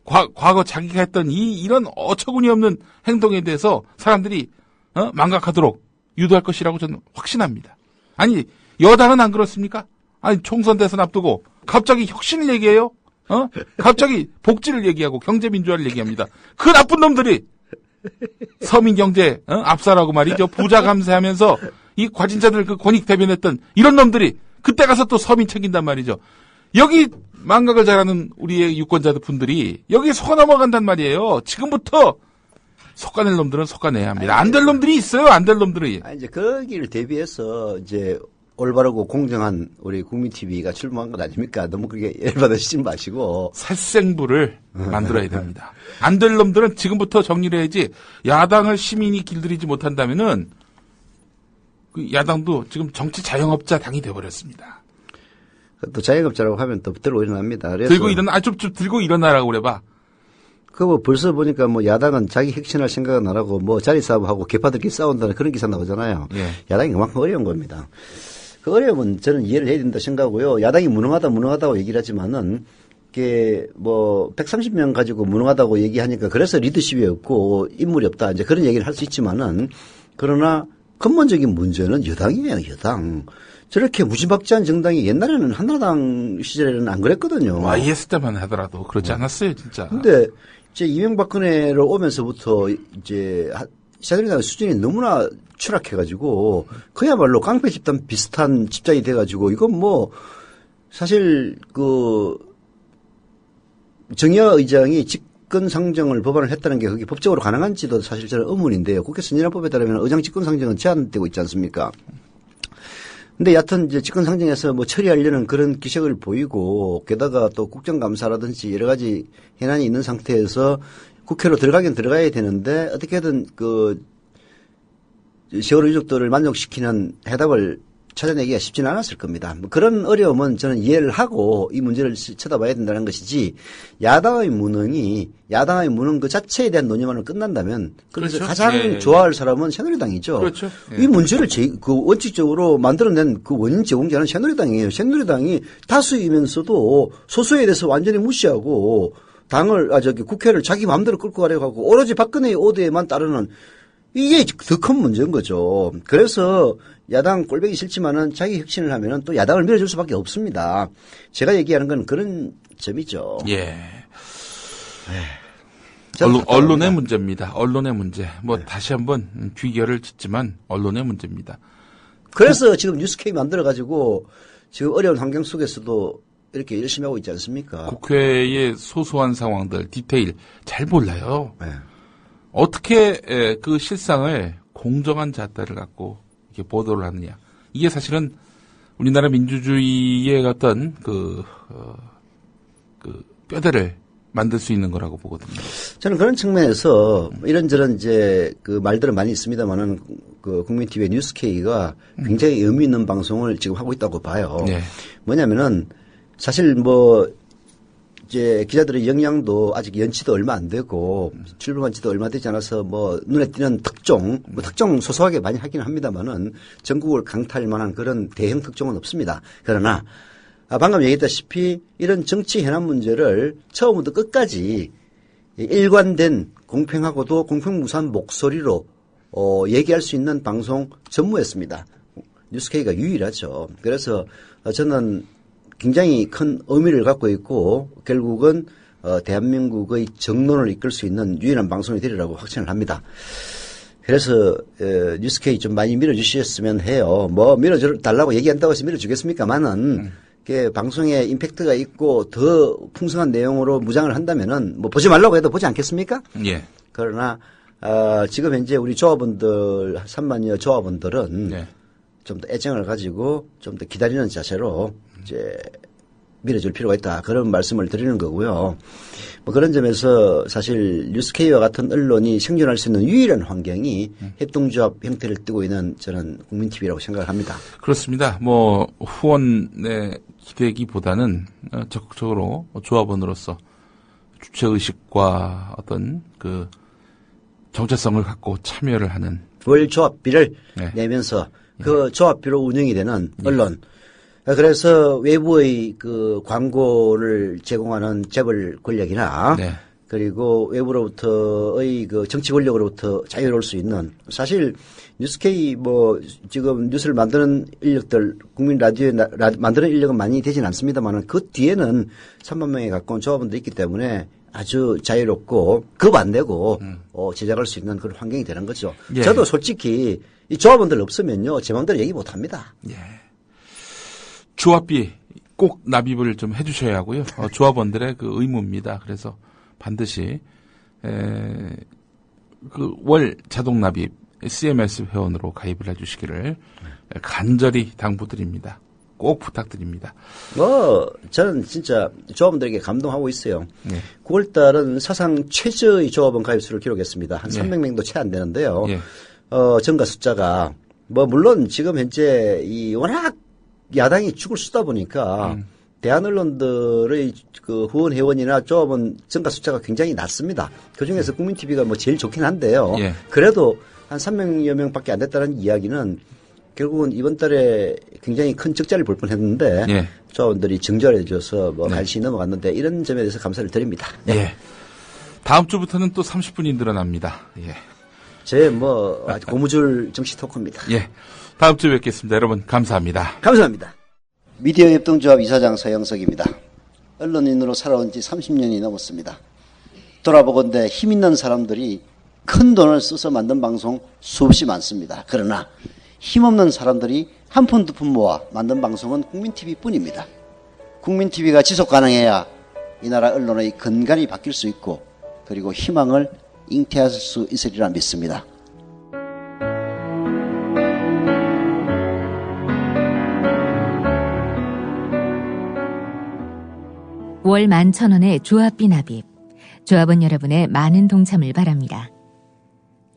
Speaker 3: 과거 자기가 했던 이런 어처구니 없는 행동에 대해서 사람들이 망각하도록 유도할 것이라고 저는 확신합니다. 아니 여당은 안 그렇습니까? 아니 총선 대선 앞두고 갑자기 혁신을 얘기해요? 갑자기 복지를 얘기하고 경제민주화를 얘기합니다. 그 나쁜 놈들이 서민 경제 압살하고 말이죠. 부자 감세하면서 이 과진자들 그 권익 대변했던 이런 놈들이 그때 가서 또 서민 챙긴단 말이죠. 여기 망각을 잘하는 우리의 유권자들 분들이 여기에 속아 넘어간단 말이에요. 지금부터 속아낼 놈들은 속아내야 합니다. 안 될 놈들이 있어요. 안 될 놈들이.
Speaker 4: 이제 거기를 대비해서 이제 올바르고 공정한 우리 국민TV가 출범한 것 아닙니까? 너무 그렇게 열받으시지 마시고.
Speaker 3: 살생부를 만들어야 됩니다. 안 될 놈들은 지금부터 정리를 해야지 야당을 시민이 길들이지 못한다면은 그 야당도 지금 정치 자영업자 당이 되어버렸습니다.
Speaker 4: 또 자영업자라고 하면 또 들고 일어납니다. 그래서
Speaker 3: 들고 일어나, 좀 들고 일어나라고 그래봐.
Speaker 4: 뭐 벌써 보니까 뭐 야당은 자기 혁신할 생각은 안 하고 뭐 자리 싸움하고 개파들끼리 싸운다는 그런 기사 나오잖아요.
Speaker 3: 예.
Speaker 4: 야당이 그만큼 어려운 겁니다. 그 어려움은 저는 이해를 해야 된다 생각하고요. 야당이 무능하다고 얘기를 하지만은 이게 뭐 130명 가지고 무능하다고 얘기하니까 그래서 리더십이 없고 인물이 없다 이제 그런 얘기를 할 수 있지만은 그러나 근본적인 문제는 여당이에요. 여당. 저렇게 무지막지한 정당이 옛날에는 한나라당 시절에는 안 그랬거든요.
Speaker 3: YS 때만 하더라도 그렇지 않았어요, 진짜.
Speaker 4: 근데 이제 이명박근혜를 오면서부터 이제 새누리당 수준이 너무나 추락해가지고 그야말로 깡패 집단 비슷한 집단이 돼가지고 이건 뭐 사실 그 정의화 의장이 직권 상정을 법안을 했다는 게 그게 법적으로 가능한지도 사실 저는 의문인데요. 국회 선진화법에 따르면 의장 직권 상정은 제한되고 있지 않습니까? 근데 여하튼 이제 직권 상정에서 뭐 처리하려는 그런 기색을 보이고 게다가 또 국정감사라든지 여러 가지 현안이 있는 상태에서 국회로 들어가긴 들어가야 되는데 어떻게든 그 세월호 유족들을 만족시키는 해답을 찾아내기가 쉽지는 않았을 겁니다. 뭐 그런 어려움은 저는 이해를 하고 이 문제를 쳐다봐야 된다는 것이지 야당의 무능 그 자체에 대한 논의만으로 끝난다면 그래서
Speaker 3: 그렇죠.
Speaker 4: 가장
Speaker 3: 예.
Speaker 4: 좋아할 사람은 새누리당이죠.
Speaker 3: 그렇죠. 예.
Speaker 4: 이 문제를 그 원칙적으로 만들어낸 그 원인 제공자는 새누리당이에요. 새누리당이 다수이면서도 소수에 대해서 완전히 무시하고 국회를 자기 마음대로 끌고 가려고 하고 오로지 박근혜의 오대에만 따르는 이게 더 큰 문제인 거죠. 그래서 야당 꼴보기 싫지만은 자기 혁신을 하면은 또 야당을 밀어줄 수밖에 없습니다. 제가 얘기하는 건 그런 점이죠.
Speaker 3: 예. 언론의 문제입니다. 언론의 문제. 뭐 다시 한번 귀결을 짓지만 언론의 문제입니다.
Speaker 4: 그래서 지금 뉴스케이 만들어가지고 지금 어려운 환경 속에서도 이렇게 열심히 하고 있지 않습니까?
Speaker 3: 국회의 소소한 상황들, 디테일 잘 몰라요. 네. 어떻게 그 실상을 공정한 잣대를 갖고 이렇게 보도를 하느냐. 이게 사실은 우리나라 민주주의의 어떤 그 뼈대를 만들 수 있는 거라고 보거든요.
Speaker 4: 저는 그런 측면에서 이런저런 이제 그 말들은 많이 있습니다만은 그 국민TV의 뉴스케이가 굉장히 의미 있는 방송을 지금 하고 있다고 봐요. 네. 뭐냐면은 사실 뭐 이제 기자들의 역량도 아직 연치도 얼마 안 되고 출범한 지도 얼마 되지 않아서 뭐 눈에 띄는 특종, 뭐 특종 소소하게 많이 하긴 합니다만은 전국을 강타할 만한 그런 대형 특종은 없습니다. 그러나 방금 얘기했다시피 이런 정치 현안 문제를 처음부터 끝까지 일관된 공평하고도 공평무사한 목소리로 얘기할 수 있는 방송 전무했습니다. 뉴스K가 유일하죠. 그래서 저는 굉장히 큰 의미를 갖고 있고 결국은 대한민국의 정론을 이끌 수 있는 유일한 방송이 되리라고 확신을 합니다. 그래서 뉴스K 좀 많이 밀어주셨으면 해요. 뭐 밀어달라고 얘기한다고 해서 밀어주겠습니까만은 방송에 임팩트가 있고 더 풍성한 내용으로 무장을 한다면은 뭐 보지 말라고 해도 보지 않겠습니까?
Speaker 3: 예.
Speaker 4: 그러나 지금 현재 우리 조합원들 3만여 조합원들은 네. 좀 더 애정을 가지고 좀 더 기다리는 자세로 이제 밀어줄 필요가 있다. 그런 말씀을 드리는 거고요. 뭐 그런 점에서 사실 뉴스K와 같은 언론이 생존할 수 있는 유일한 환경이 협동조합 형태를 띠고 있는 저는 국민TV라고 생각을 합니다.
Speaker 3: 그렇습니다. 뭐 후원에 기대기보다는 적극적으로 조합원으로서 주체의식과 어떤 그 정체성을 갖고 참여를 하는
Speaker 4: 월 조합비를 네. 내면서 그 조합비로 운영이 되는 언론. 그래서 외부의 그 광고를 제공하는 재벌 권력이나 네. 그리고 외부로부터의 그 정치 권력으로부터 자유로울 수 있는 사실 뉴스K 뭐 지금 뉴스를 만드는 인력들 국민 라디오에 만드는 인력은 많이 되진 않습니다만 그 뒤에는 3만 명에 가까운 조합원들이 있기 때문에 아주 자유롭고 겁 안 내고 제작할 수 있는 그런 환경이 되는 거죠. 예. 저도 솔직히 이 조합원들 없으면요 제 마음대로 얘기 못 합니다.
Speaker 3: 예. 조합비 꼭 납입을 좀 해주셔야 하고요. 조합원들의 그 의무입니다. 그래서 반드시 그 월 자동 납입 CMS 회원으로 가입을 해주시기를 간절히 당부드립니다. 꼭 부탁드립니다.
Speaker 4: 저는 진짜 조합원들에게 감동하고 있어요. 네. 9월달은 사상 최저의 조합원 가입수를 기록했습니다. 한 300명도 채 안 되는데요. 네. 증가 숫자가 물론 지금 현재 이 워낙 야당이 죽을 쓰다 보니까 대한 언론들의 그 후원 회원이나 조합원 증가 숫자가 굉장히 낮습니다. 그 중에서 국민TV가 뭐 제일 좋긴 한데요. 예. 그래도 한 300여 명밖에 안 됐다는 이야기는 결국은 이번 달에 굉장히 큰 적자를 볼 뻔했는데 예. 조합원들이 정절해줘서 뭐 간신히 넘어갔는데 이런 점에 대해서 감사를 드립니다.
Speaker 3: 네. 예. 다음 주부터는 또 30분이 늘어납니다. 예.
Speaker 4: 제 아주 고무줄 정치 토크입니다.
Speaker 3: 예. 다음 주에 뵙겠습니다. 여러분 감사합니다.
Speaker 4: 감사합니다. 미디어 협동조합 이사장 서영석입니다. 언론인으로 살아온 지 30년이 넘었습니다. 돌아보건대 힘 있는 사람들이 큰 돈을 써서 만든 방송 수없이 많습니다. 그러나 힘없는 사람들이 한 푼 두 푼 모아 만든 방송은 국민TV뿐입니다. 국민TV가 지속 가능해야 이 나라 언론의 근간이 바뀔 수 있고 그리고 희망을 잉태할 수 있으리라 믿습니다.
Speaker 2: 월 11,000원의 조합비 납입. 조합원 여러분의 많은 동참을 바랍니다.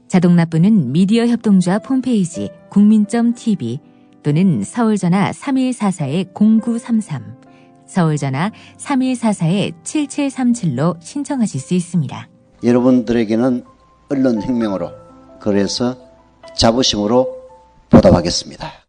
Speaker 2: 자동 납부는 미디어 협동조합 홈페이지 국민.tv 또는 서울전화 3144-0933, 서울전화 3144-7737로 신청하실 수 있습니다.
Speaker 4: 여러분들에게는 언론혁명으로 그래서 자부심으로 보답하겠습니다.